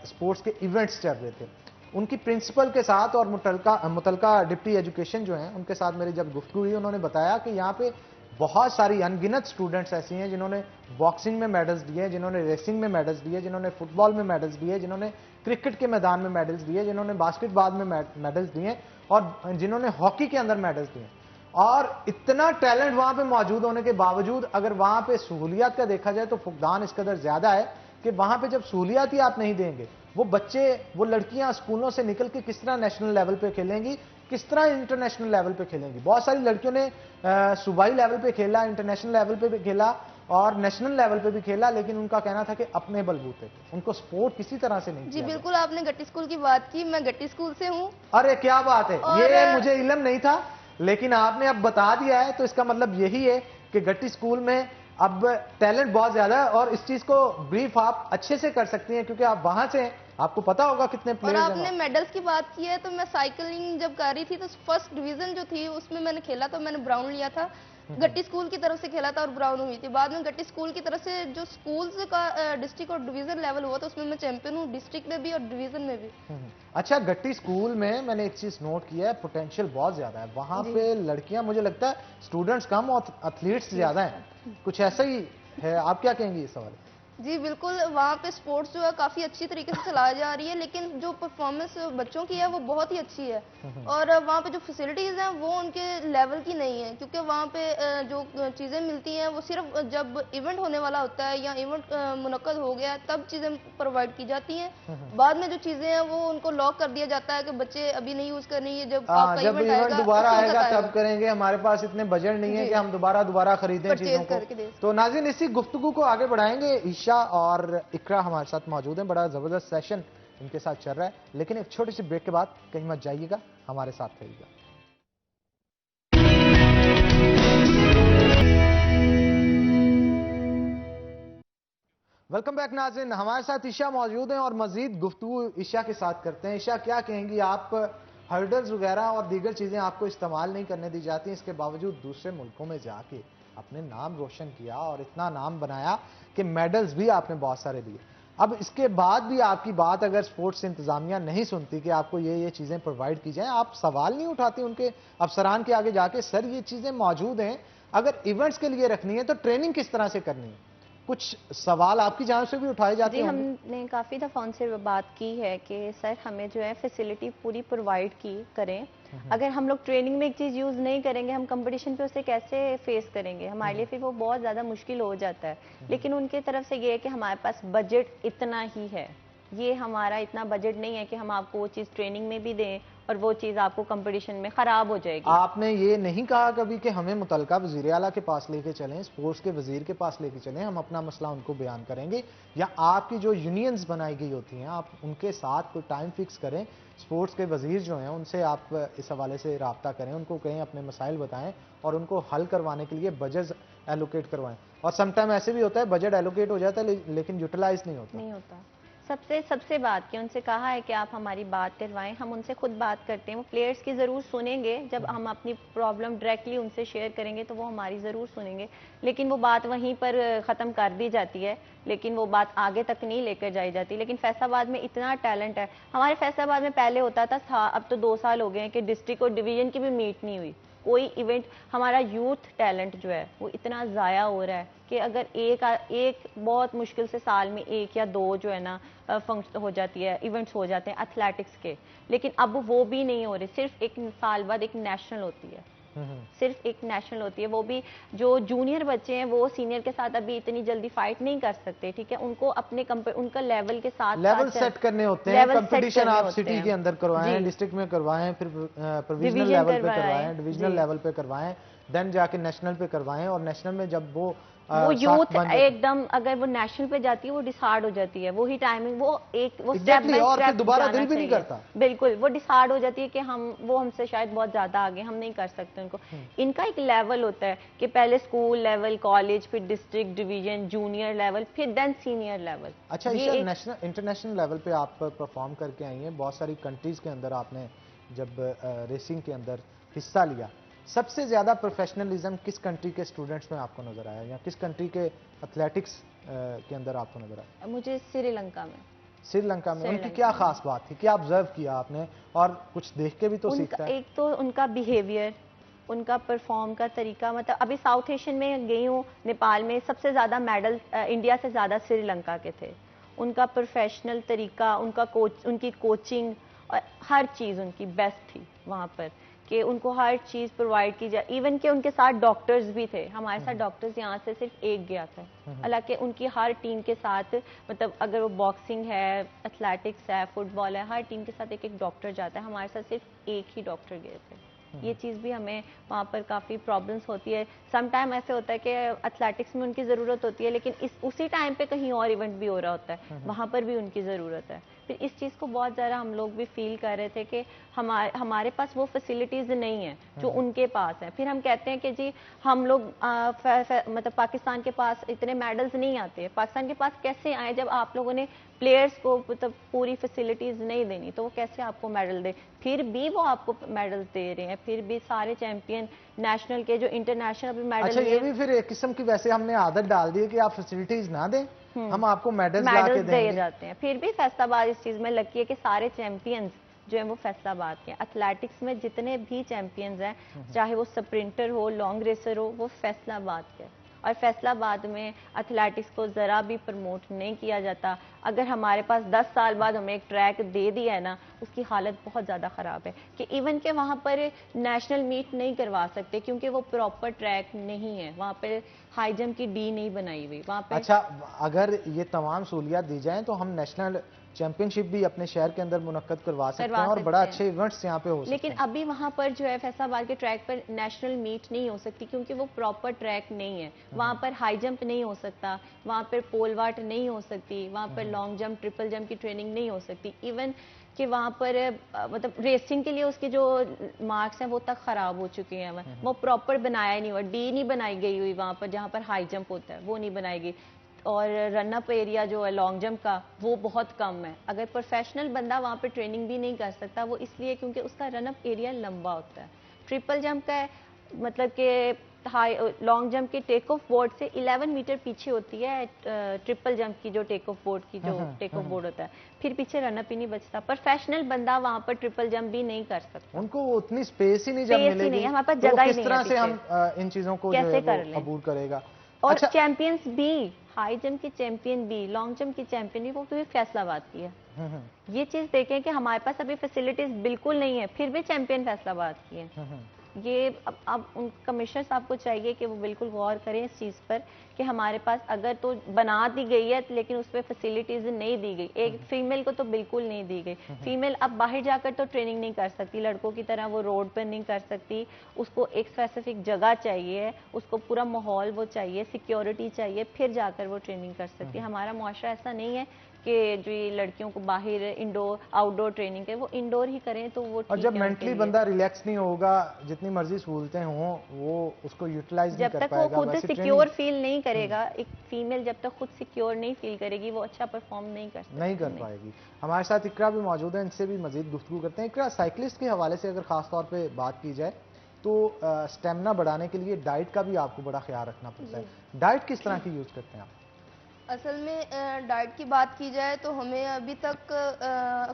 स्पोर्ट्स के इवेंट्स चल रहे थे। उनकी प्रिंसिपल के साथ और मुतलका डिप्टी एजुकेशन जो हैं उनके साथ मेरी जब गुफ्तगू हुई, उन्होंने बताया कि यहाँ पे बहुत सारी अनगिनत स्टूडेंट्स ऐसी हैं जिन्होंने बॉक्सिंग में मेडल्स दिए, जिन्होंने रेसिंग में मेडल्स दिए, जिन्होंने फुटबॉल में मेडल्स दिए, जिन्होंने क्रिकेट के मैदान में मेडल्स दिए, जिन्होंने बास्केटबॉल में मेडल्स दिए और जिन्होंने हॉकी के अंदर मेडल्स दिए। और इतना टैलेंट वहां पे मौजूद होने के बावजूद अगर वहां पे सहूलियात का देखा जाए तो फुकदान इस कदर ज्यादा है कि वहां पे जब सहूलियात ही आप नहीं देंगे, वो बच्चे, वो लड़कियां स्कूलों से निकल के किस तरह नेशनल लेवल पे खेलेंगी, किस तरह इंटरनेशनल लेवल पे खेलेंगी? बहुत सारी लड़कियों ने सूबाई लेवल पे खेला, इंटरनेशनल लेवल पे भी खेला और नेशनल लेवल पे भी खेला, लेकिन उनका कहना था कि अपने बलबूते पे उनको स्पोर्ट किसी तरह से नहीं। जी बिल्कुल, आपने गट्टी स्कूल की बात की, मैं गट्टी स्कूल से हूँ। अरे क्या बात है, ये मुझे इल्म नहीं था, लेकिन आपने अब बता दिया है, तो इसका मतलब यही है कि गट्टी स्कूल में अब टैलेंट बहुत ज्यादा है और इस चीज को ब्रीफ आप अच्छे से कर सकती हैं क्योंकि आप वहां से हैं, आपको पता होगा कितने प्लेयर्स हैं। और आपने मेडल्स की बात की है, तो मैं साइकिलिंग जब कर रही थी तो फर्स्ट डिवीजन जो थी उसमें मैंने खेला, तो मैंने ब्राउन लिया था। गट्टी स्कूल की तरफ से खेला था और ब्राउन हुई थी। बाद में गट्टी स्कूल की तरफ से जो स्कूल का डिस्ट्रिक्ट और डिवीजन लेवल हुआ था उसमें मैं चैंपियन हूँ, डिस्ट्रिक्ट में भी और डिवीजन में भी। अच्छा, गट्टी स्कूल में मैंने एक चीज नोट किया है, पोटेंशियल बहुत ज्यादा है वहां पे। लड़कियां, मुझे लगता है स्टूडेंट्स कम और एथलीट्स ज्यादा हैं, कुछ ऐसा ही है, आप क्या कहेंगे इस सवाल? जी बिल्कुल, वहाँ पे स्पोर्ट्स जो है काफ़ी अच्छी तरीके से चलाई जा रही है, लेकिन जो परफॉर्मेंस बच्चों की है वो बहुत ही अच्छी है। और वहाँ पे जो फैसिलिटीज़ हैं वो उनके लेवल की नहीं है, क्योंकि वहाँ पे जो चीज़ें मिलती हैं वो सिर्फ जब इवेंट होने वाला होता है या इवेंट मुनक्कद हो गया तब चीज़ें प्रोवाइड की जाती हैं। बाद में जो चीज़ें हैं वो उनको लॉक कर दिया जाता है कि बच्चे अभी नहीं यूज़ करनी है, जब आपका जब इवेंट इवेंट आएगा दोबारा उस वक्त आएगा तब करेंगे, हमारे पास इतने बजट नहीं है कि हम दोबारा खरीदें चीजों करके को। दे। तो नाज़रीन, इसी गुफ्तगू को आगे बढ़ाएंगे। ईशा और इकरा हमारे साथ मौजूद हैं, बड़ा जबरदस्त सेशन इनके साथ चल रहा है, लेकिन एक छोटी सी ब्रेक के बाद कहीं मत जाइएगा, हमारे साथ रहिएगा। वेलकम बैक नाज़रीन, हमारे साथ ईशा मौजूद हैं और मजीद गुफ्तगू ईशा के साथ करते हैं। ईशा, क्या कहेंगी आप, हर्डल्स वगैरह और दीगर चीज़ें आपको इस्तेमाल नहीं करने दी जाती, इसके बावजूद दूसरे मुल्कों में जाके अपने नाम रोशन किया और इतना नाम बनाया कि मेडल्स भी आपने बहुत सारे दिए। अब इसके बाद भी आपकी बात अगर स्पोर्ट्स इंतजामिया नहीं सुनती कि आपको ये चीज़ें प्रोवाइड की जाएं, आप सवाल नहीं उठाती उनके अफसरान के आगे जाके, सर ये चीज़ें मौजूद हैं, अगर इवेंट्स के लिए रखनी है तो ट्रेनिंग किस तरह से करनी है? कुछ सवाल आपकी जान से भी उठाए जाते जी, हैं? हमने काफ़ी दफ़ा उनसे बात की है कि सर हमें जो है फैसिलिटी पूरी प्रोवाइड की करें। अगर हम लोग ट्रेनिंग में एक चीज़ यूज़ नहीं करेंगे, हम कंपटीशन पे उसे कैसे फेस करेंगे? हमारे लिए फिर वो बहुत ज़्यादा मुश्किल हो जाता है। लेकिन उनकी तरफ से ये है कि हमारे पास बजट इतना ही है, ये हमारा इतना बजट नहीं है कि हम आपको वो चीज़ ट्रेनिंग में भी दें और वो चीज़ आपको कंपटीशन में ख़राब हो जाएगी। आपने ये नहीं कहा कभी कि हमें मुतलका वज़ीर आला के पास लेके चलें, स्पोर्ट्स के वज़ीर के पास लेके चलें, हम अपना मसला उनको बयान करेंगे, या आपकी जो यूनियंस बनाई गई होती हैं आप उनके साथ कोई टाइम फिक्स करें, स्पोर्ट्स के वज़ीर जो हैं उनसे आप इस हवाले से रब्ता करें, उनको कहें अपने मसाइल बताएं और उनको हल करवाने के लिए बजट एलोकेट करवाएं। और समटाइम ऐसे भी होता है बजट एलोकेट हो जाता है लेकिन यूटिलाइज नहीं होता। सबसे बात की उनसे कहा है कि आप हमारी बात करवाएं, हम उनसे खुद बात करते हैं, वो प्लेयर्स की ज़रूर सुनेंगे। जब हम अपनी प्रॉब्लम डायरेक्टली उनसे शेयर करेंगे तो वो हमारी ज़रूर सुनेंगे, लेकिन वो बात वहीं पर ख़त्म कर दी जाती है, लेकिन वो बात आगे तक नहीं लेकर जाई जाती। लेकिन फैसलाबाद में इतना टैलेंट है, हमारे फैसलाबाद में पहले होता था, अब तो 2 साल हो गए हैं कि डिस्ट्रिक्ट और डिवीज़न की भी मीट नहीं हुई कोई इवेंट। हमारा यूथ टैलेंट जो है वो इतना ज़ाया हो रहा है कि अगर एक बहुत मुश्किल से साल में 1 या 2 जो है ना फंक्शन हो जाती है, इवेंट्स हो जाते हैं एथलेटिक्स के, लेकिन अब वो भी नहीं हो रहे। सिर्फ एक साल बाद एक नेशनल होती है, सिर्फ एक नेशनल होती है, वो भी जो जूनियर बच्चे हैं वो सीनियर के साथ अभी इतनी जल्दी फाइट नहीं कर सकते, ठीक है, उनको अपने उनका लेवल के साथ लेवल सेट करने होते हैं। कंपटीशन आप सिटी के अंदर करवाएं, डिस्ट्रिक्ट में करवाएं, फिर प्रोविजनल लेवल पे करवाएं, डिविजनल लेवल पे करवाएं, देन जाके नेशनल पे करवाएं, और नेशनल में जब वो यूथ एकदम अगर वो नेशनल पे जाती है वो डिसहार्ड हो जाती है, वही टाइमिंग वो स्टेप बाय स्टेप दोबारा दिल भी नहीं करता। बिल्कुल, वो डिसहार्ड हो जाती है कि वो हमसे शायद बहुत ज्यादा आगे, हम नहीं कर सकते उनको। इनका एक लेवल होता है कि पहले स्कूल लेवल, कॉलेज, फिर डिस्ट्रिक्ट, डिवीजन, जूनियर लेवल, फिर देन सीनियर लेवल। अच्छा, ये नेशनल इंटरनेशनल लेवल पे आप परफॉर्म करके आई हैं, बहुत सारी कंट्रीज के अंदर आपने जब रेसिंग के अंदर हिस्सा लिया, सबसे ज्यादा प्रोफेशनलिज्म किस कंट्री के स्टूडेंट्स में आपको नजर आया, या किस कंट्री के एथलेटिक्स के अंदर आपको नजर आया? मुझे श्रीलंका में। श्रीलंका में उनकी क्या खास बात थी, क्या ऑब्जर्व किया आपने, और कुछ देख के भी तो सीखता है? एक तो उनका बिहेवियर, उनका परफॉर्म का तरीका, मतलब अभी साउथ एशियन में गई हूँ, नेपाल में सबसे ज़्यादा मेडल इंडिया से ज़्यादा श्रीलंका के थे। उनका प्रोफेशनल तरीका, उनकी कोचिंग और हर चीज़ उनकी बेस्ट थी वहाँ पर, कि उनको हर चीज़ प्रोवाइड की जाए। इवन कि उनके साथ डॉक्टर्स भी थे, हमारे साथ डॉक्टर्स यहाँ से सिर्फ एक गया था, हालांकि उनकी हर टीम के साथ, मतलब अगर वो बॉक्सिंग है, एथलेटिक्स है, फुटबॉल है, हर टीम के साथ एक डॉक्टर जाता है, हमारे साथ सिर्फ एक ही डॉक्टर गए थे। ये चीज़ भी हमें वहाँ पर काफ़ी प्रॉब्लम्स होती है। सम टाइम ऐसे होता है कि एथलेटिक्स में उनकी ज़रूरत होती है, लेकिन उसी टाइम पे कहीं और इवेंट भी हो रहा होता है, वहाँ पर भी उनकी ज़रूरत है। फिर इस चीज़ को बहुत ज़्यादा हम लोग भी फील कर रहे थे कि हमारे पास वो फैसिलिटीज़ नहीं है जो उनके पास है। फिर हम कहते हैं कि जी हम लोग मतलब पाकिस्तान के पास इतने मेडल्स नहीं आते, पाकिस्तान के पास कैसे आए जब आप लोगों ने प्लेयर्स को मतलब पूरी फैसिलिटीज़ नहीं देनी, तो वो कैसे आपको मेडल दे? फिर भी वो आपको मेडल्स दे रहे हैं, फिर भी सारे चैंपियन नेशनल के जो इंटरनेशनल भी मेडल। अच्छा, ये भी फिर एक किस्म की वैसे हमने आदत डाल दी है कि आप फैसिलिटीज ना दें, हम आपको मेडल्स ला के देंगे। दे जाते हैं। फिर भी फैसलाबाद इस चीज़ में लकी है कि सारे चैंपियंस जो है वो फैसलाबाद के। एथलेटिक्स में जितने भी चैंपियंस हैं, चाहे वो स्प्रिंटर हो, लॉन्ग रेसर हो, वो फैसलाबाद के। और फैसलाबाद में एथलेटिक्स को ज़रा भी प्रमोट नहीं किया जाता। अगर हमारे पास 10 साल बाद हमें एक ट्रैक दे दिया है ना, उसकी हालत बहुत ज़्यादा ख़राब है कि इवन के वहाँ पर नेशनल मीट नहीं करवा सकते क्योंकि वो प्रॉपर ट्रैक नहीं है, वहाँ पर हाई जंप की डी नहीं बनाई हुई वहाँ पे। अच्छा, अगर ये तमाम सहूलियात दी जाएं तो हम नेशनल चैंपियनशिप भी अपने शहर के अंदर मुनक्कद करवा सकते हैं और बड़ा अच्छे इवेंट्स यहाँ पे हो सकते हैं। लेकिन अभी वहाँ पर जो है फैसलाबाद के ट्रैक पर नेशनल मीट नहीं हो सकती क्योंकि वो प्रॉपर ट्रैक नहीं है। वहाँ पर हाई जंप नहीं हो सकता, वहाँ पर पोल वाल्ट नहीं हो सकती, वहाँ पर लॉन्ग जंप ट्रिपल जंप की ट्रेनिंग नहीं हो सकती। इवन कि वहाँ पर मतलब रेसिंग के लिए उसके जो मार्क्स हैं वो तक खराब हो चुके हैं, वो प्रॉपर बनाया ही नहीं हुआ, डी नहीं बनाई गई हुई वहाँ पर जहाँ पर हाई जंप होता है वो नहीं बनाई गई। और रन अप एरिया जो है लॉन्ग जंप का वो बहुत कम है। अगर प्रोफेशनल बंदा वहाँ पे ट्रेनिंग भी नहीं कर सकता, वो इसलिए क्योंकि उसका रन अप एरिया लंबा होता है। ट्रिपल जंप का है, मतलब कि हाई लॉन्ग जंप के टेक ऑफ बोर्ड से 11 मीटर पीछे होती है ट्रिपल जंप की जो टेक ऑफ बोर्ड की जो टेक ऑफ बोर्ड होता है, फिर पीछे रन अप ही नहीं बचता। प्रोफेशनल बंदा वहाँ पर ट्रिपल जंप भी नहीं कर सकता, उनको उतनी स्पेस ही नहीं जब मिलेगी, हमारे पास जगह ही नहीं है। किस तरह से हम इन चीजों को कैसे जो है वो कबूल करेगा। और अच्छा, चैंपियंस भी हाई जंप की चैंपियन भी लॉन्ग जंप की चैंपियन भी वो तो फैसलाबाद की है। ये चीज देखें कि हमारे पास अभी फैसिलिटीज बिल्कुल नहीं है, फिर भी चैंपियन फैसलाबाद की है। ये अब उन कमिश्नर साहब को चाहिए कि वो बिल्कुल गौर करें इस चीज़ पर कि हमारे पास अगर तो बना दी गई है लेकिन उस पर फैसिलिटीज नहीं दी गई। एक फीमेल को तो बिल्कुल नहीं दी गई। फीमेल अब बाहर जाकर तो ट्रेनिंग नहीं कर सकती, लड़कों की तरह वो रोड पर नहीं कर सकती, उसको एक स्पेसिफिक जगह चाहिए, उसको पूरा माहौल वो चाहिए, सिक्योरिटी चाहिए, फिर जाकर वो ट्रेनिंग कर सकती है। हमारा मुआशरा ऐसा नहीं है कि जो ये लड़कियों को बाहर इंडोर आउटडोर ट्रेनिंग है वो इंडोर ही करें तो वो। और जब मेंटली बंदा रिलैक्स नहीं होगा, जितनी मर्जी सहूलतें हों, वो उसको यूटिलाइज नहीं कर पाएगा। जब तक वो खुद सिक्योर फील नहीं करेगा, एक फीमेल जब तक खुद सिक्योर नहीं फील करेगी वो अच्छा परफॉर्म नहीं कर पाएगी। हमारे साथ इकरा भी मौजूद है, इनसे भी मजीद गुफ्तगू करते हैं। इकरा, साइकिलिस्ट के हवाले से अगर खास तौर पे बात की जाए तो स्टेमिना बढ़ाने के लिए डाइट का भी आपको बड़ा ख्याल रखना पड़ता है। डाइट किस तरह की यूज करते हैं आप? असल में डाइट की बात की जाए तो हमें अभी तक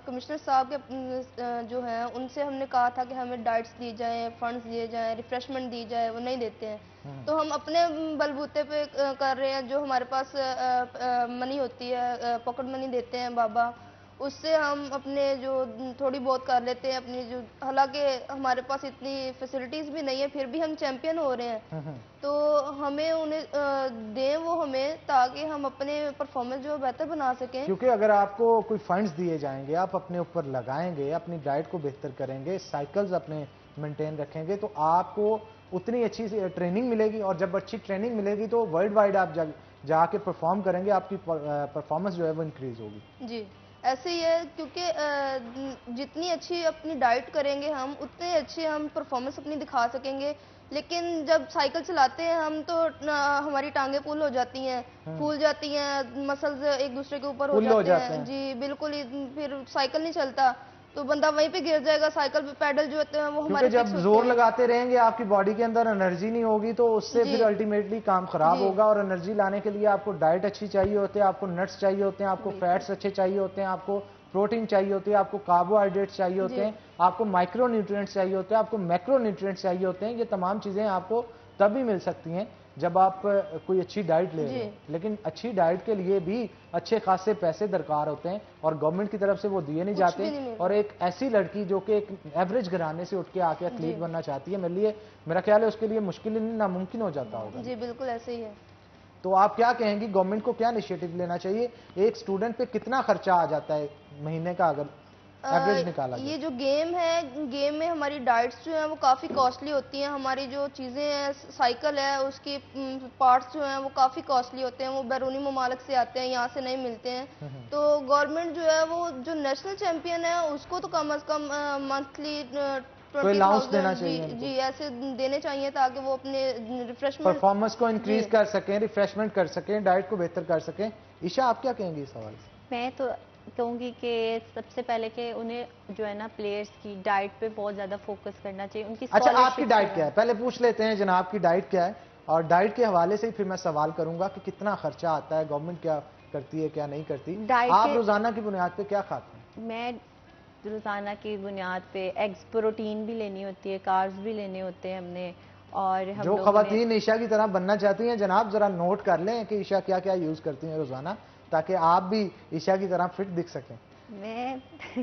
कमिश्नर साहब के जो हैं उनसे हमने कहा था कि हमें डाइट्स दी जाएं, फंड्स दिए जाएं, रिफ्रेशमेंट दी जाए, वो नहीं देते हैं। तो हम अपने बलबूते पे कर रहे हैं। जो हमारे पास मनी होती है, पॉकेट मनी देते हैं बाबा, उससे हम अपने जो थोड़ी बहुत कर लेते हैं अपनी जो, हालांकि हमारे पास इतनी फैसिलिटीज़ भी नहीं है फिर भी हम चैंपियन हो रहे हैं। तो हमें उन्हें दें वो हमें, ताकि हम अपने परफॉर्मेंस जो बेहतर बना सकें। क्योंकि अगर आपको कोई फंड्स दिए जाएंगे, आप अपने ऊपर लगाएंगे, अपनी डाइट को बेहतर करेंगे, साइकिल्स अपने मेंटेन रखेंगे, तो आपको उतनी अच्छी ट्रेनिंग मिलेगी। और जब अच्छी ट्रेनिंग मिलेगी तो वर्ल्ड वाइड आप जाके परफॉर्म करेंगे, आपकी परफॉर्मेंस जो है वो इंक्रीज होगी। जी ऐसे ही है, क्योंकि जितनी अच्छी अपनी डाइट करेंगे हम उतने अच्छे हम परफॉर्मेंस अपनी दिखा सकेंगे। लेकिन जब साइकिल चलाते हैं हम तो हमारी टांगे पुल हो जाती हैं, फूल जाती हैं, मसल्स एक दूसरे के ऊपर हो जाते हैं। जी बिल्कुल ही, फिर साइकिल नहीं चलता तो बंदा वहीं पे गिर जाएगा। साइकिल पे पैडल जो होते हैं वो हमारे जब जोर लगाते रहेंगे आपकी बॉडी के अंदर एनर्जी नहीं होगी तो उससे फिर अल्टीमेटली काम खराब होगा। और एनर्जी लाने के लिए आपको डाइट अच्छी चाहिए होती है, आपको नट्स चाहिए होते हैं, आपको फैट्स अच्छे चाहिए होते हैं, आपको प्रोटीन चाहिए होती है, आपको कार्बोहाइड्रेट्स चाहिए होते हैं, आपको माइक्रो न्यूट्रिएंट्स चाहिए होते हैं, आपको मैक्रो न्यूट्रिएंट्स चाहिए होते हैं। ये तमाम चीजें आपको तभी मिल सकती हैं जब आप कोई अच्छी डाइट ले रहे हैं। लेकिन अच्छी डाइट के लिए भी अच्छे खासे पैसे दरकार होते हैं और गवर्नमेंट की तरफ से वो दिए नहीं जाते। और एक ऐसी लड़की जो कि एक एवरेज घराने से उठ के आके एथलीट बनना चाहती है, मेरा ख्याल है उसके लिए मुश्किल नामुमकिन हो जाता होगा। जी बिल्कुल ऐसे ही है। तो आप क्या कहेंगी, गवर्नमेंट को क्या इनिशिएटिव लेना चाहिए? एक स्टूडेंट पे कितना खर्चा आ जाता है महीने का अगर एवरेज निकाला जाए? ये जो गेम है, गेम में हमारी डाइट्स जो हैं वो काफ़ी कॉस्टली होती हैं। हमारी जो चीज़ें हैं, साइकिल है, उसकी पार्ट्स जो हैं वो काफ़ी कॉस्टली होते हैं। वो बैरूनी ममालिक से आते हैं, यहाँ से नहीं मिलते हैं। तो गवर्नमेंट जो है वो जो नेशनल चैंपियन है उसको तो कम अज़ कम मंथली 20,000 देना चाहिए। जी ऐसे देने चाहिए ताकि वो अपने रिफ्रेशमेंट परफॉर्मेंस को इंक्रीज कर सकें, रिफ्रेशमेंट कर सकें, डाइट को बेहतर कर सकें। ईशा, आप क्या कहेंगे इस सवाल से? मैं तो कहूँगी कि सबसे पहले कि उन्हें जो है ना प्लेयर्स की डाइट पे बहुत ज़्यादा फोकस करना चाहिए। उनकी अच्छा, आपकी डाइट क्या है? पहले पूछ लेते हैं जनाब की डाइट क्या है, और डाइट के हवाले से ही फिर मैं सवाल करूंगा कि कितना खर्चा आता है, गवर्नमेंट क्या करती है क्या नहीं करती। आप रोजाना की बुनियाद पे क्या खाते हैं? मैं रोजाना की बुनियाद पे एग्स, प्रोटीन भी लेनी होती है, कार्ब्स भी लेने होते हैं हमने, और हम जो लोगों ने खवातीन ईशा की तरह बनना चाहती हैं जनाब, जरा नोट कर लें कि ईशा क्या क्या यूज करती हैं रोजाना, ताकि आप भी ईशा की तरह फिट दिख सकें। मैं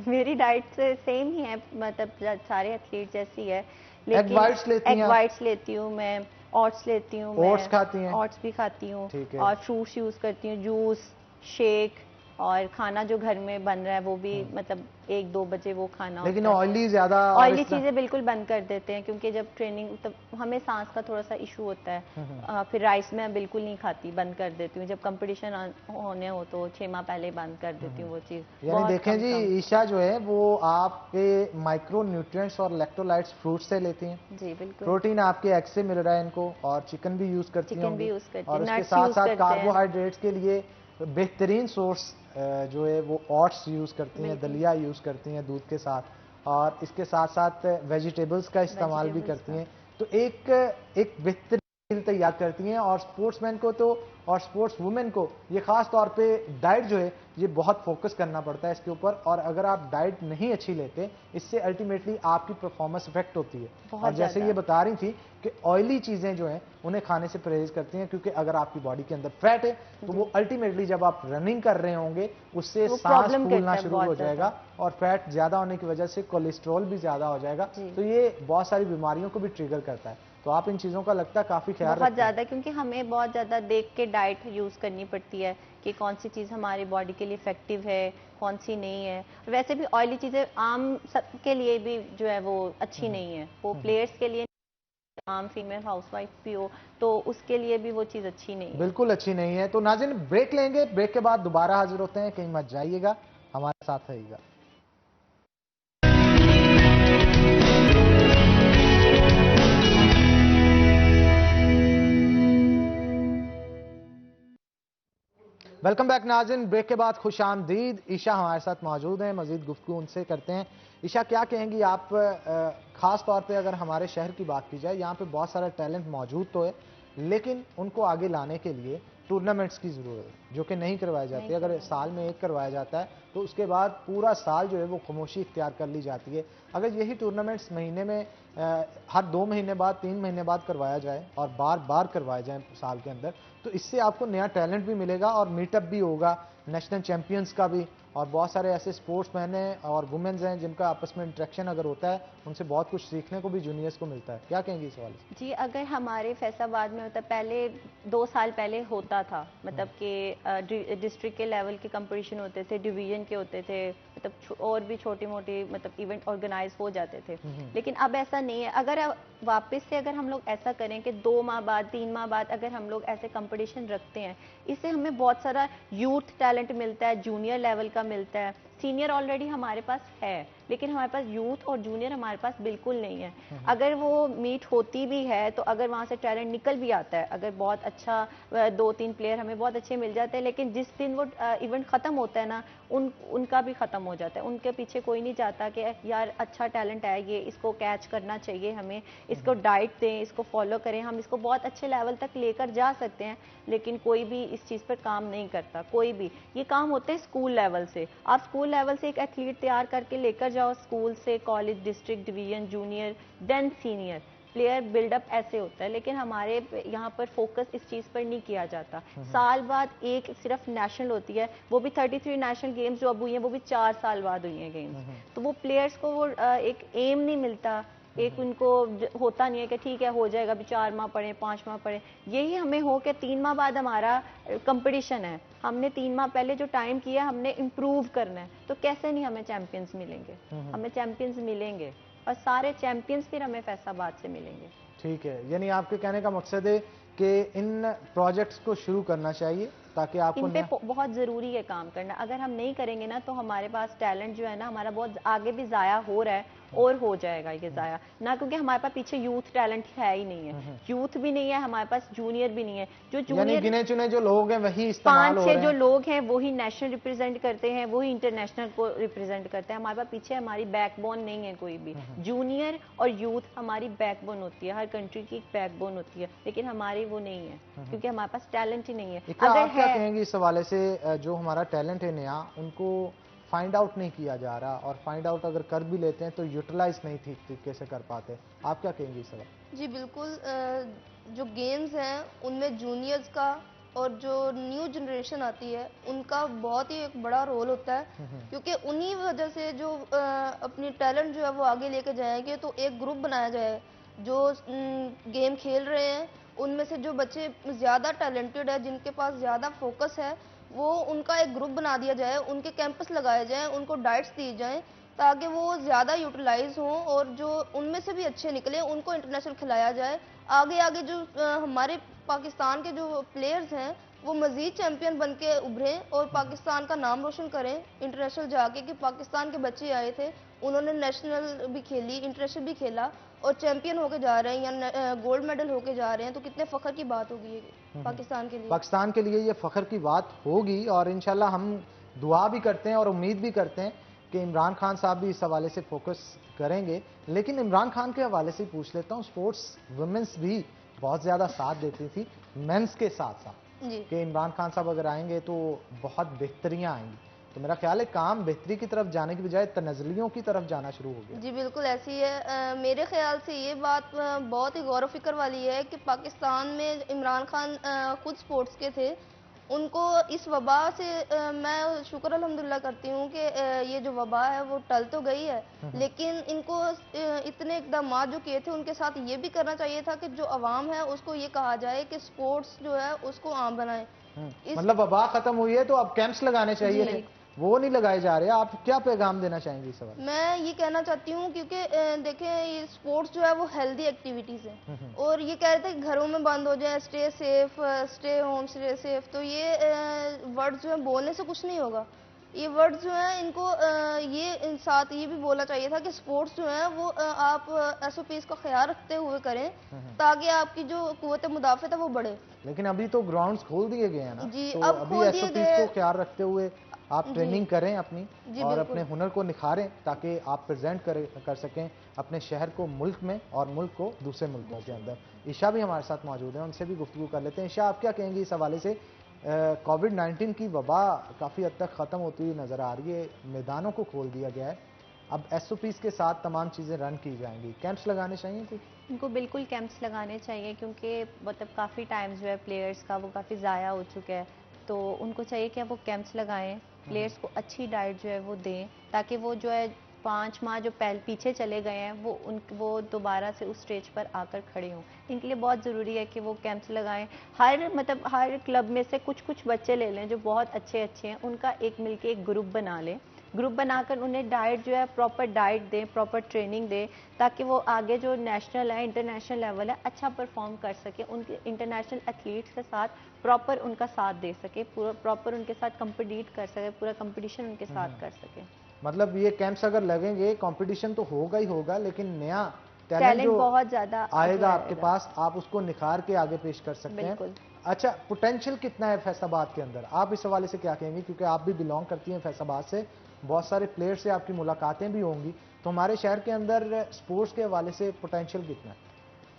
मेरी डाइट से सेम ही है, मतलब सारे एथलीट जैसी है, एग लेकिन वाइट्स लेती हैं एग आप? वाइट्स लेती हूँ मैं, ओट्स लेती हूँ मैं, ओट्स खाती हैं? ओट्स भी खाती हूँ, ठीक है। और फ्रूट्स यूज करती हूँ, जूस, शेक, और खाना जो घर में बन रहा है वो भी मतलब 1-2 बजे वो खाना लेकिन होता है। ऑयली ज्यादा और ऑयली इस तरह- चीजें बिल्कुल बंद कर देते हैं, क्योंकि जब ट्रेनिंग तब हमें सांस का थोड़ा सा इशू होता है। फिर राइस मैं बिल्कुल नहीं खाती, बंद कर देती हूँ। जब कंपटीशन होने हो तो 6 माह पहले बंद कर देती हूँ वो चीज़। यानी देखें जी, ईशा जो है वो आपके माइक्रो न्यूट्रिएंट्स और इलेक्ट्रोलाइट्स फ्रूट से लेती हैं। जी बिल्कुल। प्रोटीन आपके एग से मिल रहा है इनको, और चिकन भी यूज करती चिकन होंगी। भी यूज करती और हैं, उसके nuts साथ use साथ करते हैं। कार्बोहाइड्रेट्स के लिए बेहतरीन सोर्स जो है वो ओट्स यूज करती हैं, बिल्कुल। दलिया यूज करती हैं दूध के साथ, और इसके साथ साथ वेजिटेबल्स का इस्तेमाल भी Vegetables करती हैं। तो एक बेहतरीन तैयार करती हैं। और स्पोर्ट्समैन को तो और स्पोर्ट्स वुमेन को ये खास तौर पे डाइट जो है ये बहुत फोकस करना पड़ता है इसके ऊपर। और अगर आप डाइट नहीं अच्छी लेते, इससे अल्टीमेटली आपकी परफॉर्मेंस इफेक्ट होती है। बहुत और जैसे ज्यादा। ये बता रही थी कि ऑयली चीजें जो हैं उन्हें खाने से परहेज करती हैं, क्योंकि अगर आपकी बॉडी के अंदर फैट है तो वो अल्टीमेटली जब आप रनिंग कर रहे होंगे उससे वो सांस problem फूलना करता है शुरू हो बहुत जाएगा, और फैट ज्यादा होने की वजह से कोलेस्ट्रॉल भी ज्यादा हो जाएगा। तो ये बहुत सारी बीमारियों को भी ट्रिगर करता है। तो आप इन चीजों का लगता है काफी ख्याल बहुत रखते हैं। ज़्यादा, क्योंकि हमें बहुत ज़्यादा देख के डाइट यूज़ करनी पड़ती है कि कौन सी चीज़ हमारी बॉडी के लिए इफेक्टिव है, कौन सी नहीं है। वैसे भी ऑयली चीज़ें आम सबके लिए भी जो है वो अच्छी नहीं है, वो प्लेयर्स के लिए, आम फीमेल हाउसवाइफ भी हो तो उसके लिए भी वो चीज़ अच्छी नहीं है। बिल्कुल अच्छी नहीं है। तो नाज़रीन, ब्रेक लेंगे, ब्रेक के बाद दोबारा हाजिर होते हैं, कहीं मत जाइएगा, हमारे साथ रहिएगा। वेलकम बैक नाज़रीन, ब्रेक के बाद खुश आमदीद। ईशा हमारे साथ मौजूद हैं, मजीद गुफ्तगू उनसे करते हैं। ईशा, क्या कहेंगी आप, खास तौर पे अगर हमारे शहर की बात की जाए, यहाँ पे बहुत सारा टैलेंट मौजूद तो है, लेकिन उनको आगे लाने के लिए टूर्नामेंट्स की ज़रूरत है, जो कि नहीं करवाए जाते। अगर साल में एक करवाया जाता है तो उसके बाद पूरा साल जो है वो खामोशी इख्तियार कर ली जाती है। अगर यही टूर्नामेंट्स महीने में हर 2 महीने बाद, 3 महीने बाद करवाया जाए और बार बार करवाए जाए साल के अंदर, तो इससे आपको नया टैलेंट भी मिलेगा और मीटअप भी होगा नेशनल चैंपियंस का भी। और बहुत सारे ऐसे स्पोर्ट्समैन हैं और वुमेन्स हैं जिनका आपस में इंटरेक्शन अगर होता है, उनसे बहुत कुछ सीखने को भी जूनियर्स को मिलता है। क्या कहेंगे इस सवाल से? जी, अगर हमारे फैसलाबाद में होता, पहले 2 साल पहले होता था, मतलब कि डिस्ट्रिक्ट के लेवल के कंपटीशन होते थे, डिवीजन के होते थे, मतलब और भी छोटी मोटी मतलब इवेंट ऑर्गेनाइज हो जाते थे। लेकिन अब ऐसा नहीं है। अगर वापस से अगर हम लोग ऐसा करें कि 2 माह बाद, 3 माह बाद अगर हम लोग ऐसे कंपटीशन रखते हैं, इससे हमें बहुत सारा यूथ टैलेंट मिलता है, जूनियर लेवल का मिलता है। सीनियर ऑलरेडी हमारे पास है, लेकिन हमारे पास यूथ और जूनियर हमारे पास बिल्कुल नहीं है। अगर वो मीट होती भी है तो अगर वहाँ से टैलेंट निकल भी आता है, अगर बहुत अच्छा 2-3 प्लेयर हमें बहुत अच्छे मिल जाते हैं, लेकिन जिस दिन वो इवेंट ख़त्म होता है ना, उनका भी ख़त्म हो जाता है। उनके पीछे कोई नहीं चाहता कि यार अच्छा टैलेंट है ये, इसको कैच करना चाहिए हमें, इसको डाइट दें, इसको फॉलो करें, हम इसको बहुत अच्छे लेवल तक लेकर जा सकते हैं। लेकिन कोई भी इस चीज़ पर काम नहीं करता, कोई भी। ये काम होते हैं स्कूल लेवल से। आप स्कूल लेवल से एक एथलीट तैयार करके लेकर जाओ, स्कूल से college, district, division, junior, then senior player build up ऐसे होता है। लेकिन हमारे यहाँ पर फोकस इस चीज़ पर नहीं किया जाता। साल बाद एक सिर्फ नेशनल होती है, वो भी 33 नेशनल गेम्स जो अब हुई हैं वो भी 4 साल बाद हुई हैं गेम्स। तो वो प्लेयर्स को वो एक एम नहीं मिलता, एक उनको होता नहीं है कि ठीक है हो जाएगा, अभी 4 माह पड़े, 5 माह पड़े। यही हमें हो कि 3 माह बाद हमारा कंपटीशन है, हमने 3 माह पहले जो टाइम किया हमने इम्प्रूव करना है, तो कैसे नहीं हमें चैंपियंस मिलेंगे? हमें चैंपियंस मिलेंगे और सारे चैंपियंस फिर हमें फैसलाबाद से मिलेंगे। ठीक है, यानी आपके कहने का मकसद है कि इन प्रोजेक्ट्स को शुरू करना चाहिए ताकि आपको इन पे बहुत ज़रूरी है काम करना। अगर हम नहीं करेंगे ना तो हमारे पास टैलेंट जो है ना हमारा बहुत आगे भी ज़ाया हो रहा है और हो जाएगा ये ज़ाया ना, क्योंकि हमारे पास पीछे यूथ टैलेंट है ही नहीं है। यूथ भी नहीं है हमारे पास, जूनियर भी नहीं है। जो जूनियर गिने चुने जो लोग हैं वही इस्तेमाल हो रहे 5-6 हैं। जो लोग हैं वही नेशनल रिप्रेजेंट करते हैं, वही इंटरनेशनल को रिप्रेजेंट करते हैं। हमारे पास पीछे हमारी बैकबोन नहीं है कोई भी। जूनियर और यूथ हमारी बैकबोन होती है, हर कंट्री की एक बैकबोन होती है, लेकिन हमारी वो नहीं है क्योंकि हमारे पास टैलेंट ही नहीं है। अगर आप क्या कहेंगे इस हवाले से, जो हमारा टैलेंट है नया, उनको फाइंड आउट नहीं किया जा रहा, और फाइंड आउट अगर कर भी लेते हैं तो यूटिलाइज नहीं ठीक तरीके से कर पाते। आप क्या कहेंगे इस सवाल? जी बिल्कुल, जो गेम्स हैं उनमें जूनियर्स का और जो न्यू जनरेशन आती है उनका बहुत ही एक बड़ा रोल होता है, क्योंकि उन्हीं वजह से जो अपनी टैलेंट जो है वो आगे लेके जाएंगे। तो एक ग्रुप बनाया जाए जो गेम खेल रहे हैं, उनमें से जो बच्चे ज़्यादा टैलेंटेड है, जिनके पास ज़्यादा फोकस है, वो उनका एक ग्रुप बना दिया जाए, उनके कैंपस लगाए जाएं, उनको डाइट्स दी जाएं, ताकि वो ज़्यादा यूटिलाइज हों और जो उनमें से भी अच्छे निकले उनको इंटरनेशनल खिलाया जाए। आगे आगे जो हमारे पाकिस्तान के जो प्लेयर्स हैं वो मज़ीद चैम्पियन बन के उभरें और पाकिस्तान का नाम रोशन करें इंटरनेशनल जाके, कि पाकिस्तान के बच्चे आए थे, उन्होंने नेशनल भी खेली, इंटरनेशनल भी खेला और चैंपियन होके जा रहे हैं या गोल्ड मेडल होके जा रहे हैं, तो कितने फ़ख्र की बात होगी ये पाकिस्तान के लिए। पाकिस्तान के लिए ये फ़ख्र की बात होगी, और इंशाल्लाह हम दुआ भी करते हैं और उम्मीद भी करते हैं कि इमरान खान साहब भी इस हवाले से फोकस करेंगे। लेकिन इमरान खान के हवाले से पूछ लेता हूँ, स्पोर्ट्स वुमेन्स भी बहुत ज़्यादा साथ देती थी मेंस के साथ साथ, कि इमरान खान साहब अगर आएंगे तो बहुत बेहतरियाँ आएंगी। तो मेरा ख्याल है काम बेहतरी की तरफ जाने की बजाय तनज़लियों की तरफ जाना शुरू हो गया। जी बिल्कुल ऐसी है। मेरे ख्याल से ये बात बहुत ही गौर फिक्र वाली है कि पाकिस्तान में इमरान खान खुद स्पोर्ट्स के थे, उनको इस वबा से मैं शुक्र अल्हम्दुलिल्लाह करती हूँ कि ये जो वबा है वो टल तो गई है, लेकिन इनको इतने इक़दाम जो किए थे उनके साथ ये भी करना चाहिए था कि जो अवाम है उसको ये कहा जाए कि स्पोर्ट्स जो है उसको आम बनाएं। मतलब वबा खत्म हुई है तो अब कैंप्स लगाने चाहिए थे, वो नहीं लगाए जा रहे। आप क्या पैगाम देना चाहेंगे इस सवाल? मैं ये कहना चाहती हूँ क्योंकि देखें ये स्पोर्ट्स जो है वो हेल्दी एक्टिविटीज़ है, और ये कह रहे थे कि घरों में बंद हो जाए, stay safe, stay home, stay safe, तो ये वर्ड्स जो है बोलने से कुछ नहीं होगा। ये वर्ड्स जो हैं इनको ये साथ ये भी बोलना चाहिए था कि स्पोर्ट्स जो है वो आप SOPs का ख्याल रखते हुए करें, ताकि आपकी जो कुव्वत मुदाफ़त है वो बढ़े। लेकिन अभी तो ग्राउंड्स खोल दिए गए हैं ना, जी, तो अब अभी खोल दिए SOPs गए। को ख्याल रखते हुए आप ट्रेनिंग करें अपनी, और बिल्कुल। अपने हुनर को निखारें ताकि आप प्रेजेंट कर सकें अपने शहर को मुल्क में और मुल्क को दूसरे मुल्कों के अंदर। ईशा भी हमारे साथ मौजूद हैं, उनसे भी गुफ्तगू कर लेते हैं। ईशा, आप क्या कहेंगी इस हवाले से? कोविड-19 की वबा काफ़ी हद तक ख़त्म होती हुई नज़र आ रही है, मैदानों को खोल दिया गया है, अब SOPs के साथ तमाम चीज़ें रन की जाएंगी, कैंप्स लगाने चाहिए कुछ? इनको बिल्कुल कैंप्स लगाने चाहिए, क्योंकि मतलब काफ़ी टाइम जो है प्लेयर्स का वो काफ़ी ज़ाया हो चुका है, तो उनको चाहिए कि वो कैंप्स लगाएं, प्लेयर्स को अच्छी डाइट जो है वो दें, ताकि वो जो है 5 माह जो पीछे चले गए हैं वो दोबारा से उस स्टेज पर आकर खड़े हों। इनके लिए बहुत ज़रूरी है कि वो कैंप्स लगाएं। हर क्लब में से कुछ कुछ बच्चे ले लें जो बहुत अच्छे हैं, उनका एक मिलके एक ग्रुप बना लें, ग्रुप बनाकर उन्हें डाइट जो है प्रॉपर डाइट दें, प्रॉपर ट्रेनिंग दें, ताकि वो आगे जो नेशनल है, इंटरनेशनल लेवल है, अच्छा परफॉर्म कर सके, उनके इंटरनेशनल एथलीट्स के साथ प्रॉपर उनका साथ दे सके, पूरा प्रॉपर उनके साथ कम्पिटिट कर सके, पूरा कंपटीशन उनके साथ कर सके। मतलब ये कैंप्स अगर लगेंगे, कंपटीशन तो होगा ही होगा, लेकिन नया टैलेंट बहुत ज़्यादा आएगा आपके पास, आप उसको निखार के आगे पेश कर सकते हैं। अच्छा, पोटेंशियल कितना है फैसलाबाद के अंदर, आप इस हवाले से क्या कहेंगे? क्योंकि आप भी बिलोंग करती हैं फैसलाबाद से, बहुत सारे प्लेयर से आपकी मुलाकातें भी होंगी, तो हमारे शहर के अंदर स्पोर्ट्स के हवाले से पोटेंशियल कितना है?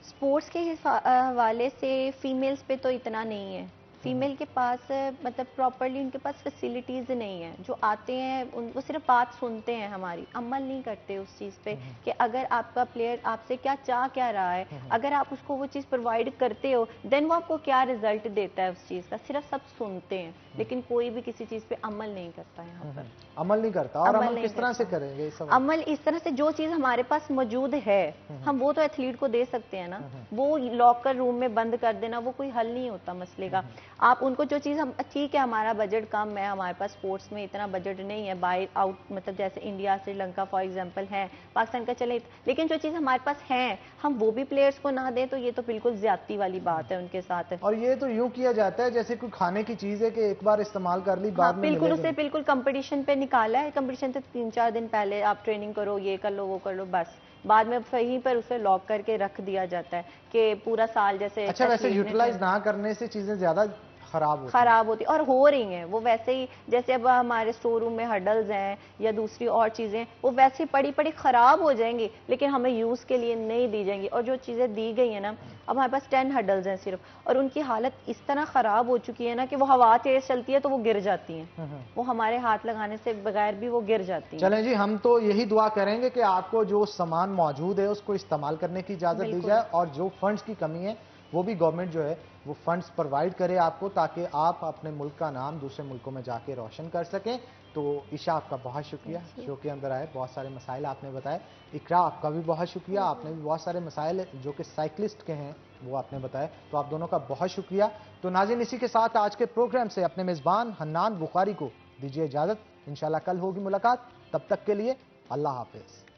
स्पोर्ट्स के हवाले से फीमेल्स पे तो इतना नहीं है, फीमेल के पास मतलब प्रॉपरली उनके पास फैसिलिटीज़ नहीं है, जो आते हैं वो सिर्फ बात सुनते हैं, हमारी अमल नहीं करते उस चीज़ पे कि अगर आपका प्लेयर आपसे क्या रहा है, अगर आप उसको वो चीज़ प्रोवाइड करते हो देन वो आपको क्या रिजल्ट देता है उस चीज़ का, सिर्फ सब सुनते हैं लेकिन कोई भी किसी चीज़ पे अमल नहीं करता है। यहाँ पर अमल नहीं करता, और अमल किस तरह से करेंगे? अमल इस तरह से जो चीज़ हमारे पास मौजूद है हम वो तो एथलीट को दे सकते हैं ना, वो लॉकर रूम में बंद कर देना वो कोई हल नहीं होता मसले का। आप उनको जो चीज़, हम ठीक है हमारा बजट कम है, हमारे पास स्पोर्ट्स में इतना बजट नहीं है, बाय आउट मतलब जैसे इंडिया श्रीलंका फॉर एग्जांपल है, पाकिस्तान का चले, लेकिन जो चीज़ हमारे पास है हम वो भी प्लेयर्स को ना दें तो ये तो बिल्कुल ज्यादती वाली बात है उनके साथ। और ये तो यूं किया जाता है जैसे कोई खाने की चीज़ है कि एक बार इस्तेमाल कर ली बाद में बिल्कुल उसे बिल्कुल कंपटीशन पे निकाला है, कंपटीशन से 3-4 दिन पहले आप ट्रेनिंग करो, ये कर लो वो कर लो, बस बाद में वहीं पर उसे लॉक करके रख दिया जाता है कि पूरा साल जैसे। अच्छा, वैसे यूटिलाइज ना करने से चीजें ज्यादा खराब होती और हो रही हैं। वो वैसे ही जैसे अब हमारे स्टोर रूम में हडल्स हैं या दूसरी और चीज़ें, वो वैसे ही पड़ी पड़ी खराब हो जाएंगी, लेकिन हमें यूज़ के लिए नहीं दी जाएंगी। और जो चीज़ें दी गई हैं ना, अब हमारे पास 10 हडल्स हैं सिर्फ, और उनकी हालत इस तरह ख़राब हो चुकी है ना कि वो हवा तेज चलती है तो वो गिर जाती हैं, वो हमारे हाथ लगाने से बगैर भी वो गिर जाती हैं। चलें जी, हम तो यही दुआ करेंगे कि आपको जो सामान मौजूद है उसको इस्तेमाल करने की इजाज़त दी जाए, और जो फंड्स की कमी है वो भी गवर्नमेंट जो है वो फंड्स प्रोवाइड करे आपको, ताकि आप अपने मुल्क का नाम दूसरे मुल्कों में जाके रोशन कर सकें। तो ईशा, आपका बहुत शुक्रिया, शो के अंदर आए, बहुत सारे मसाइल आपने बताए। इकरा, आपका भी बहुत शुक्रिया, आपने भी बहुत सारे मसाइल जो कि साइकिलिस्ट के हैं वो आपने बताए, तो आप दोनों का बहुत शुक्रिया। तो नाज़रीन, इसी के साथ आज के प्रोग्राम से अपने मेज़बान हन्नान बुखारी को दीजिए इजाज़त। इंशाल्लाह कल होगी मुलाकात, तब तक के लिए अल्लाह हाफिज़।